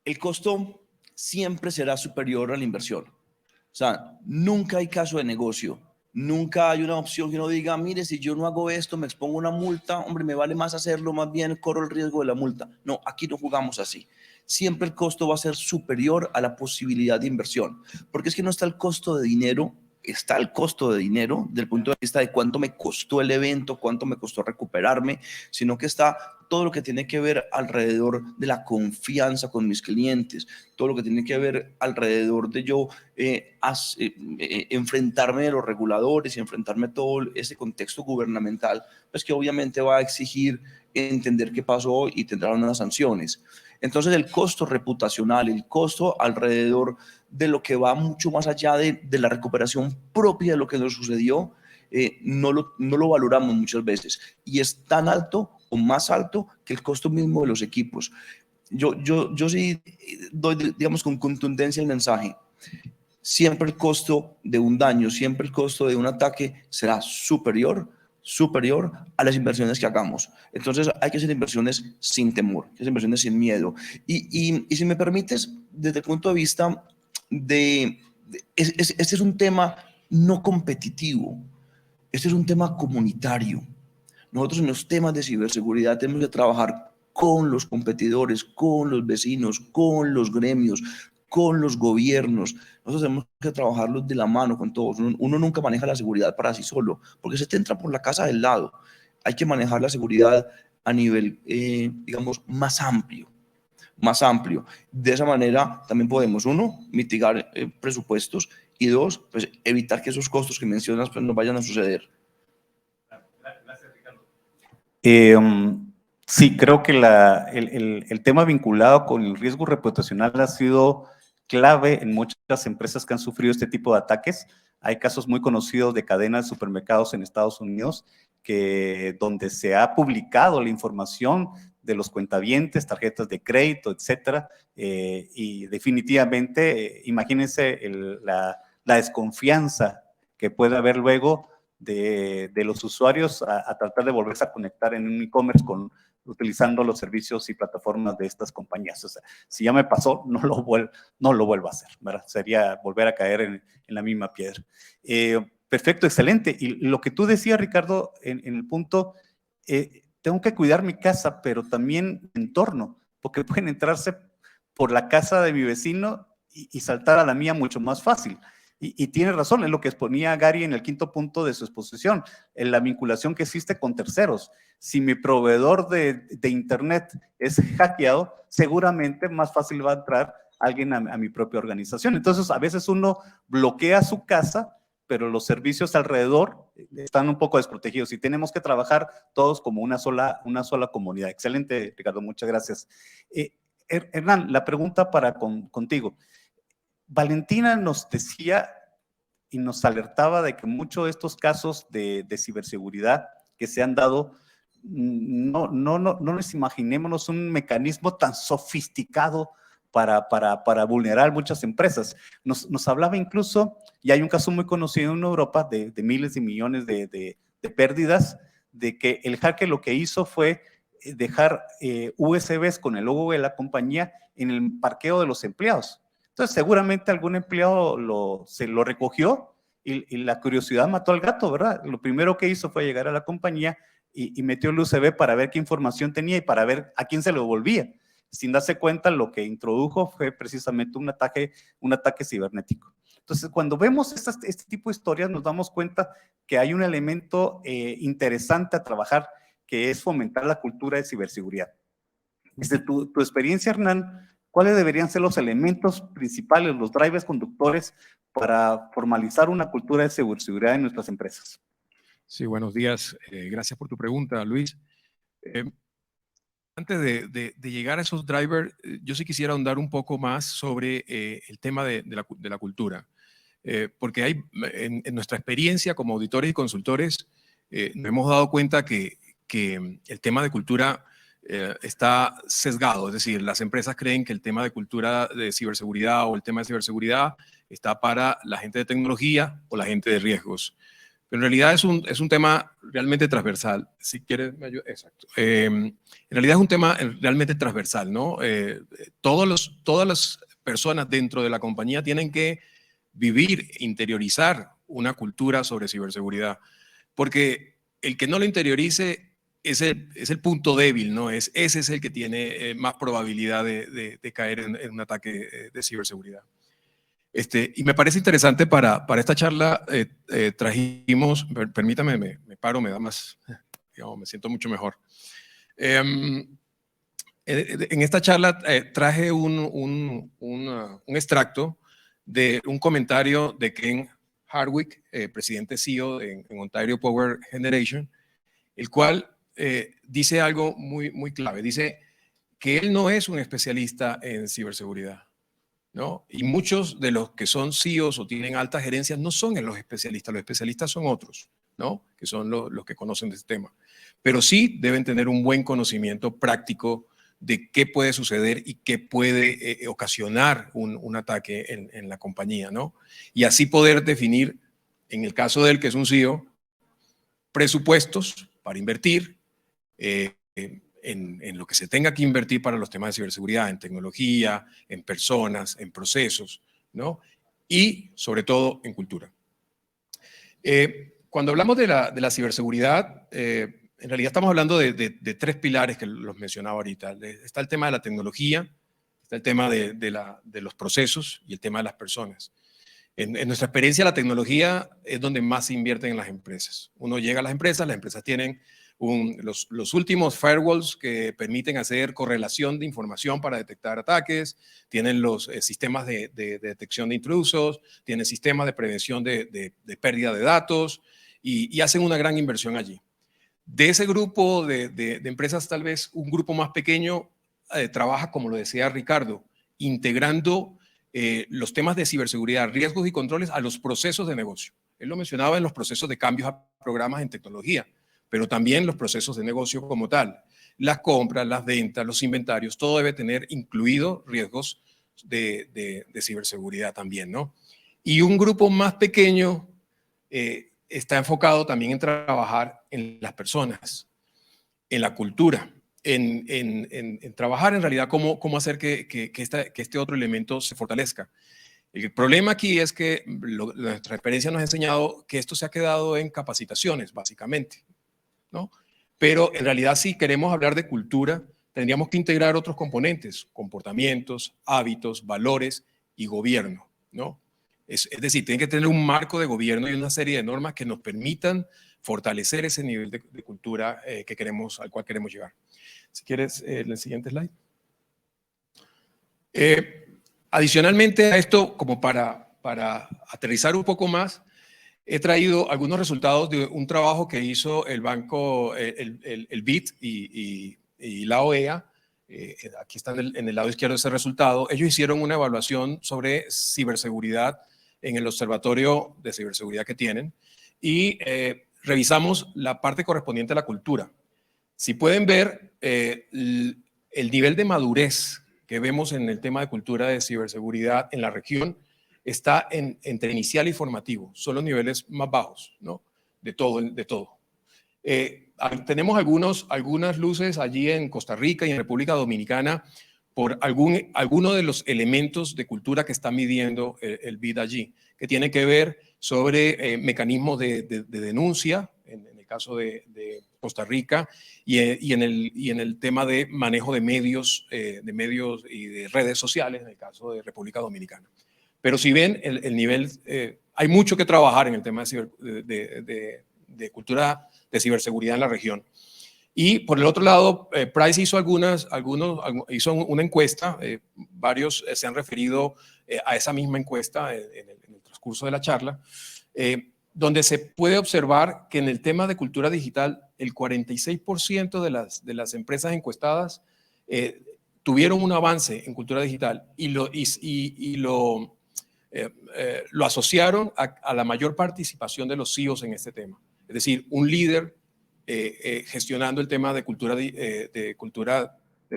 el costo siempre será superior a la inversión. O sea, nunca hay caso de negocio, nunca hay una opción que uno diga, mire, si yo no hago esto, me expongo a una multa, hombre, me vale más hacerlo, más bien corro el riesgo de la multa. No, aquí no jugamos así. Siempre el costo va a ser superior a la posibilidad de inversión, porque es que no está el costo de dinero, está el costo de dinero desde el punto de vista de cuánto me costó el evento, cuánto me costó recuperarme, sino que está todo lo que tiene que ver alrededor de la confianza con mis clientes, todo lo que tiene que ver alrededor de yo enfrentarme a los reguladores y enfrentarme a todo ese contexto gubernamental, pues que obviamente va a exigir entender qué pasó y tendrá unas sanciones. Entonces el costo reputacional, el costo alrededor de lo que va mucho más allá de la recuperación propia de lo que nos sucedió, no lo valoramos muchas veces y es tan alto o más alto que el costo mismo de los equipos. Yo sí doy, digamos, con contundencia el mensaje. Siempre el costo de un daño, siempre el costo de un ataque será superior a las inversiones que hagamos. Entonces hay que hacer inversiones sin temor, hay que hacer inversiones sin miedo. Y si me permites, desde el punto de vista este es un tema no competitivo, este es un tema comunitario. Nosotros en los temas de ciberseguridad tenemos que trabajar con los competidores, con los vecinos, con los gremios, con los gobiernos. Nosotros tenemos que trabajarlos de la mano con todos. Uno nunca maneja la seguridad para sí solo, porque se te entra por la casa del lado. Hay que manejar la seguridad a nivel, digamos, más amplio. De esa manera también podemos, uno, mitigar presupuestos y dos, pues evitar que esos costos que mencionas pues, no vayan a suceder. Gracias, Ricardo. Sí, creo que el tema vinculado con el riesgo reputacional ha sido clave en muchas empresas que han sufrido este tipo de ataques. Hay casos muy conocidos de cadenas de supermercados en Estados Unidos donde se ha publicado la información de los cuentavientes, tarjetas de crédito, etcétera, y definitivamente, imagínense la desconfianza que puede haber luego de los usuarios a tratar de volverse a conectar en un e-commerce utilizando los servicios y plataformas de estas compañías. O sea, si ya me pasó, no lo vuelvo a hacer, ¿verdad? Sería volver a caer en la misma piedra. Perfecto, excelente. Y lo que tú decías, Ricardo, en el punto, tengo que cuidar mi casa, pero también mi entorno, porque pueden entrarse por la casa de mi vecino y saltar a la mía mucho más fácil. Y tiene razón, es lo que exponía Gary en el quinto punto de su exposición, en la vinculación que existe con terceros. Si mi proveedor de Internet es hackeado, seguramente más fácil va a entrar alguien a mi propia organización. Entonces, a veces uno bloquea su casa, pero los servicios alrededor están un poco desprotegidos y tenemos que trabajar todos como una sola comunidad. Excelente, Ricardo, muchas gracias. Hernán, la pregunta contigo. Valentina nos decía y nos alertaba de que muchos de estos casos de ciberseguridad que se han dado, no nos imaginémonos un mecanismo tan sofisticado para vulnerar muchas empresas. Nos hablaba incluso, y hay un caso muy conocido en Europa de miles de millones de pérdidas, de que el hacker lo que hizo fue dejar USBs con el logo de la compañía en el parqueo de los empleados. Entonces, seguramente algún empleado se lo recogió y la curiosidad mató al gato, ¿verdad? Lo primero que hizo fue llegar a la compañía y metió el USB para ver qué información tenía y para ver a quién se lo devolvía. Sin darse cuenta, lo que introdujo fue precisamente un ataque cibernético. Entonces, cuando vemos este tipo de historias, nos damos cuenta que hay un elemento interesante a trabajar, que es fomentar la cultura de ciberseguridad. Desde tu experiencia, Hernán, ¿cuáles deberían ser los elementos principales, los drivers conductores para formalizar una cultura de ciberseguridad en nuestras empresas? Sí, buenos días. Gracias por tu pregunta, Luis. Antes de llegar a esos drivers, yo sí quisiera ahondar un poco más sobre el tema de la cultura. Porque hay, en nuestra experiencia como auditores y consultores, nos hemos dado cuenta que el tema de cultura está sesgado. Es decir, las empresas creen que el tema de cultura de ciberseguridad o el tema de ciberseguridad está para la gente de tecnología o la gente de riesgos. Pero en realidad es un tema realmente transversal. Si quieres, me ayuda. Exacto. En realidad es un tema realmente transversal, ¿no? Todas las personas dentro de la compañía tienen que vivir, interiorizar una cultura sobre ciberseguridad, porque el que no lo interiorice es el punto débil, ¿no? Ese es el que tiene más probabilidad de caer en un ataque de ciberseguridad. Y me parece interesante para esta charla, trajimos, permítame, me paro, me da más, digamos, me siento mucho mejor. En esta charla traje un extracto de un comentario de Ken Hardwick, presidente CEO en Ontario Power Generation, el cual dice algo muy clave. Dice que él no es un especialista en ciberseguridad, ¿no? Y muchos de los que son CEOs o tienen altas gerencias no son los especialistas son otros, ¿no? Que son los que conocen de este tema. Pero sí deben tener un buen conocimiento práctico de qué puede suceder y qué puede ocasionar un ataque en la compañía, ¿no? Y así poder definir, en el caso del que es un CEO, presupuestos para invertir en lo que se tenga que invertir para los temas de ciberseguridad, en tecnología, en personas, en procesos, ¿no? Y sobre todo en cultura. Cuando hablamos de la ciberseguridad, en realidad estamos hablando de tres pilares que los mencionaba ahorita. Está el tema de la tecnología, está el tema de los procesos y el tema de las personas. En nuestra experiencia, la tecnología es donde más se invierten en las empresas. Uno llega a las empresas tienen los últimos firewalls que permiten hacer correlación de información para detectar ataques, tienen los sistemas de detección de intrusos, tienen sistemas de prevención de pérdida de datos y hacen una gran inversión allí. De ese grupo de empresas, tal vez un grupo más pequeño trabaja, como lo decía Ricardo, integrando los temas de ciberseguridad, riesgos y controles a los procesos de negocio. Él lo mencionaba en los procesos de cambios a programas en tecnología, pero también los procesos de negocio como tal. Las compras, las ventas, los inventarios, todo debe tener incluido riesgos de ciberseguridad también, ¿no? Y un grupo más pequeño está enfocado también en trabajar en las personas, en la cultura, en trabajar en realidad cómo hacer que este otro elemento se fortalezca. El problema aquí es que nuestra experiencia nos ha enseñado que esto se ha quedado en capacitaciones, básicamente, ¿no? Pero en realidad, si queremos hablar de cultura, tendríamos que integrar otros componentes, comportamientos, hábitos, valores y gobierno, ¿no? Es decir, tiene que tener un marco de gobierno y una serie de normas que nos permitan fortalecer ese nivel de cultura al cual queremos llegar. Si quieres, el siguiente slide. Adicionalmente a esto, como para aterrizar un poco más, he traído algunos resultados de un trabajo que hizo el banco, el BID y la OEA. Aquí está en el lado izquierdo ese resultado. Ellos hicieron una evaluación sobre ciberseguridad en el observatorio de ciberseguridad que tienen y revisamos la parte correspondiente a la cultura. Si pueden ver, el nivel de madurez que vemos en el tema de cultura de ciberseguridad en la región está entre inicial y formativo. Son los niveles más bajos, ¿no? De todo. Tenemos algunas luces allí en Costa Rica y en República Dominicana por alguno de los elementos de cultura que está midiendo el BID allí, que tiene que ver sobre mecanismos de denuncia, en el caso de Costa Rica, y en el tema de manejo de medios y de redes sociales, en el caso de República Dominicana. Pero si ven, el nivel, hay mucho que trabajar en el tema de cultura de ciberseguridad en la región. Y por el otro lado, Price hizo hizo una encuesta, varios se han referido a esa misma encuesta en el transcurso de la charla, donde se puede observar que en el tema de cultura digital, el 46% de las empresas encuestadas tuvieron un avance en cultura digital y lo asociaron a la mayor participación de los CEOs en este tema. Es decir, un líder gestionando el tema de cultura de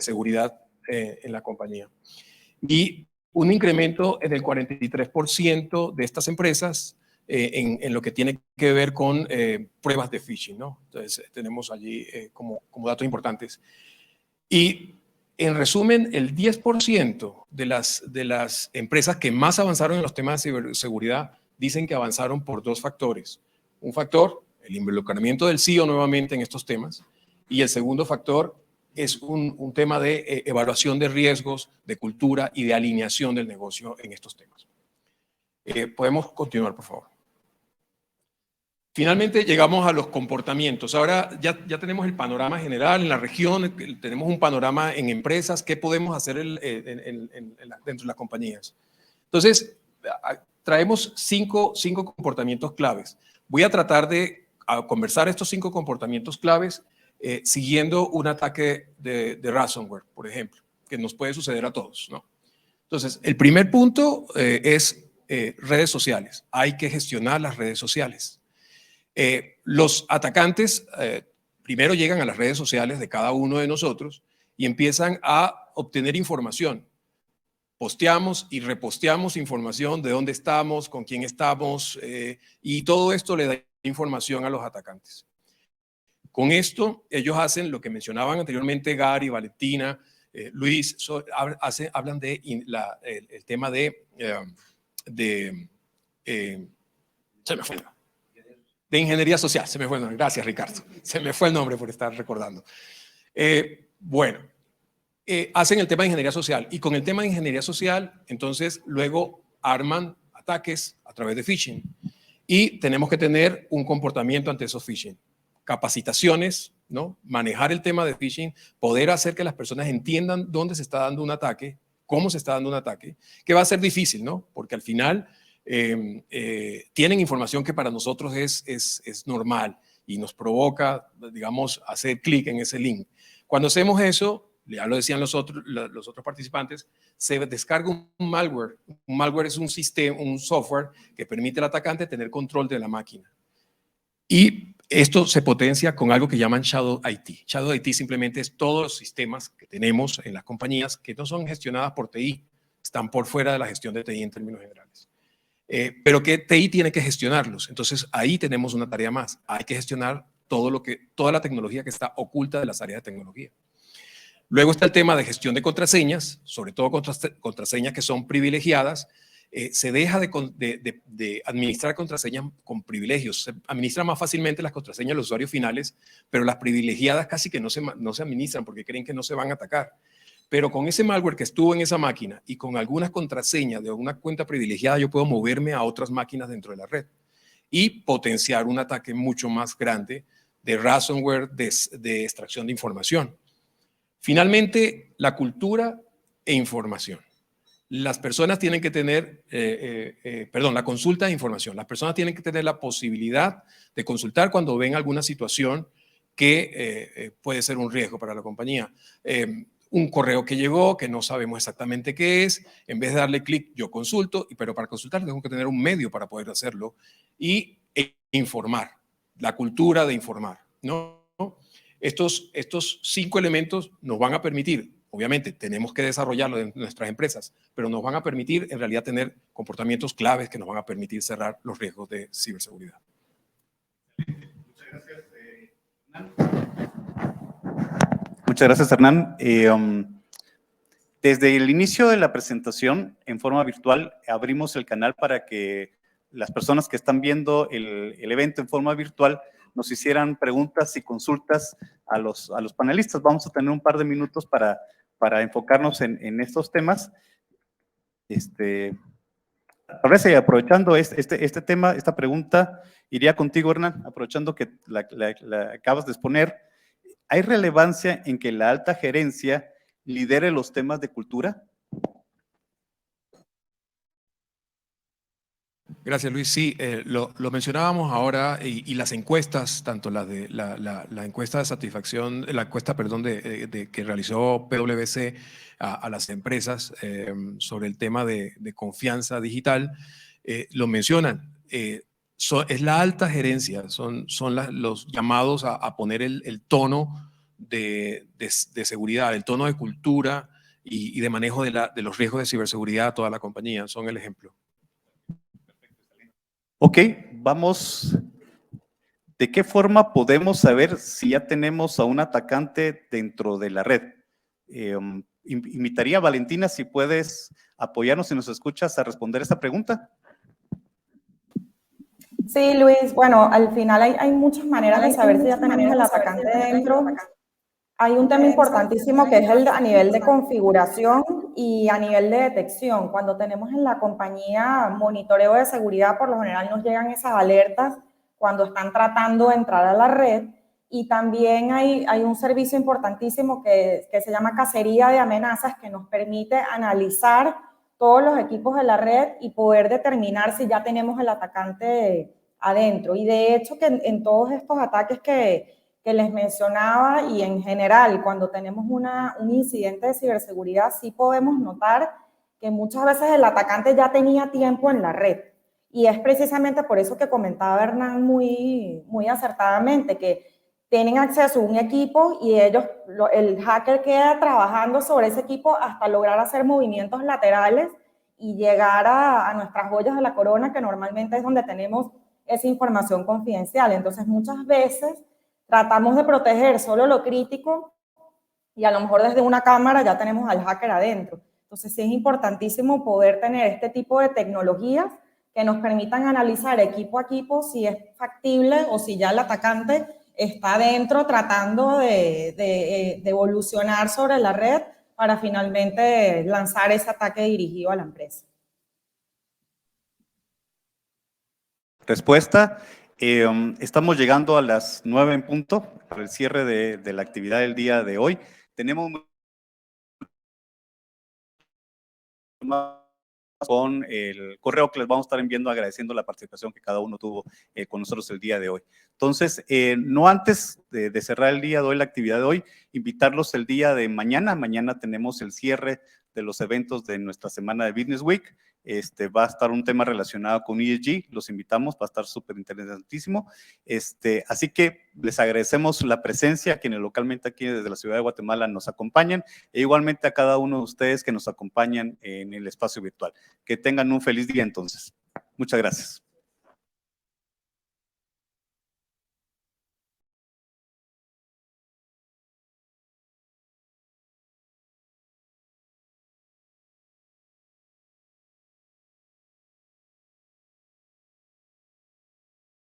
seguridad en la compañía. Y un incremento en el 43% de estas empresas en lo que tiene que ver con pruebas de phishing, ¿no? Entonces, tenemos allí como datos importantes. Y en resumen, el 10% de las empresas que más avanzaron en los temas de ciberseguridad dicen que avanzaron por dos factores. Un factor, el involucramiento del CEO nuevamente en estos temas, y el segundo factor es un tema de evaluación de riesgos, de cultura y de alineación del negocio en estos temas. Podemos continuar, por favor. Finalmente llegamos a los comportamientos. Ahora ya tenemos el panorama general en la región, tenemos un panorama en empresas, qué podemos hacer dentro de las compañías. Entonces, traemos cinco comportamientos claves. Voy a tratar de conversar estos 5 comportamientos claves siguiendo un ataque de ransomware, por ejemplo, que nos puede suceder a todos, ¿no? Entonces, el primer punto es redes sociales. Hay que gestionar las redes sociales. Los atacantes primero llegan a las redes sociales de cada uno de nosotros y empiezan a obtener información. Posteamos y reposteamos información de dónde estamos, con quién estamos, y todo esto le da información a los atacantes. Con esto, ellos hacen lo que mencionaban anteriormente Gary, Valentina, Luis, hablan de el tema se me fue. De ingeniería social, se me fue el nombre. Gracias, Ricardo. Se me fue el nombre por estar recordando. Hacen el tema de ingeniería social y con el tema de ingeniería social, entonces luego arman ataques a través de phishing y tenemos que tener un comportamiento ante esos phishing. Capacitaciones, ¿no? Manejar el tema de phishing, poder hacer que las personas entiendan dónde se está dando un ataque, cómo se está dando un ataque, que va a ser difícil, ¿no? Porque al final tienen información que para nosotros es normal y nos provoca, digamos, hacer clic en ese link. Cuando hacemos eso, ya lo decían los otros participantes, se descarga un malware. Un malware es un sistema, un software que permite al atacante tener control de la máquina. Y esto se potencia con algo que llaman Shadow IT. Shadow IT simplemente es todos los sistemas que tenemos en las compañías que no son gestionadas por TI, están por fuera de la gestión de TI en términos generales. Pero que TI tiene que gestionarlos. Entonces ahí tenemos una tarea más. Hay que gestionar toda la tecnología que está oculta de las áreas de tecnología. Luego está el tema de gestión de contraseñas, sobre todo contraseñas que son privilegiadas. Se deja de administrar contraseñas con privilegios. Se administran más fácilmente las contraseñas de los usuarios finales, pero las privilegiadas casi que no se administran porque creen que no se van a atacar. Pero con ese malware que estuvo en esa máquina y con algunas contraseñas de una cuenta privilegiada, yo puedo moverme a otras máquinas dentro de la red y potenciar un ataque mucho más grande de ransomware, de extracción de información. Finalmente, la cultura e información. Las personas tienen que tener, la consulta de información. Las personas tienen que tener la posibilidad de consultar cuando ven alguna situación que puede ser un riesgo para la compañía. Un correo que llegó, que no sabemos exactamente qué es, en vez de darle clic, yo consulto, pero para consultar tengo que tener un medio para poder hacerlo y informar, la cultura de informar, ¿no? Estos 5 elementos nos van a permitir, obviamente tenemos que desarrollarlo en nuestras empresas, pero nos van a permitir en realidad tener comportamientos claves que nos van a permitir cerrar los riesgos de ciberseguridad. Muchas gracias, Hernán. Muchas gracias, Hernán. Desde el inicio de la presentación, en forma virtual, abrimos el canal para que las personas que están viendo el evento en forma virtual nos hicieran preguntas y consultas a los panelistas. Vamos a tener un par de minutos para enfocarnos en estos temas. Parece, aprovechando este tema, esta pregunta, iría contigo, Hernán, aprovechando que la acabas de exponer. ¿Hay relevancia en que la alta gerencia lidere los temas de cultura? Gracias, Luis. Sí, lo mencionábamos ahora y las encuestas, tanto la encuesta de satisfacción, la encuesta, perdón, que realizó PwC a las empresas sobre el tema de confianza digital, lo mencionan. Es la alta gerencia, son los llamados a poner el tono de seguridad, el tono de cultura y de manejo de los riesgos de ciberseguridad a toda la compañía. Son el ejemplo. Ok, vamos. ¿De qué forma podemos saber si ya tenemos a un atacante dentro de la red? Invitaría a Valentina, si puedes apoyarnos, si nos escuchas, a responder esta pregunta. Sí, Luis, bueno, al final hay muchas maneras de saber si ya tenemos el atacante dentro. Hay un tema importantísimo que es el a nivel de configuración y a nivel de detección. Cuando tenemos en la compañía monitoreo de seguridad, por lo general nos llegan esas alertas cuando están tratando de entrar a la red. Y también hay un servicio importantísimo que se llama cacería de amenazas, que nos permite analizar todos los equipos de la red y poder determinar si ya tenemos el atacante adentro. Y de hecho que en todos estos ataques que les mencionaba y en general cuando tenemos un incidente de ciberseguridad, sí podemos notar que muchas veces el atacante ya tenía tiempo en la red. Y es precisamente por eso que comentaba Hernán muy acertadamente, que tienen acceso a un equipo y el hacker queda trabajando sobre ese equipo hasta lograr hacer movimientos laterales y llegar a nuestras joyas de la corona, que normalmente es donde tenemos esa información confidencial. Entonces, muchas veces tratamos de proteger solo lo crítico y a lo mejor desde una cámara ya tenemos al hacker adentro. Entonces, sí es importantísimo poder tener este tipo de tecnologías que nos permitan analizar equipo a equipo si es factible o si ya el atacante está dentro tratando de evolucionar sobre la red para finalmente lanzar ese ataque dirigido a la empresa. Respuesta. Estamos llegando a las 9 en punto para el cierre de la actividad del día de hoy. Tenemos con el correo que les vamos a estar enviando agradeciendo la participación que cada uno tuvo con nosotros el día de hoy. Entonces, no antes de cerrar el día de hoy, la actividad de hoy, invitarlos el día de mañana. Mañana tenemos el cierre de los eventos de nuestra semana de Business Week. Va a estar un tema relacionado con ESG, los invitamos, va a estar súper interesantísimo. Así que les agradecemos la presencia, quienes localmente aquí desde la ciudad de Guatemala nos acompañan, e igualmente a cada uno de ustedes que nos acompañan en el espacio virtual. Que tengan un feliz día entonces. Muchas gracias.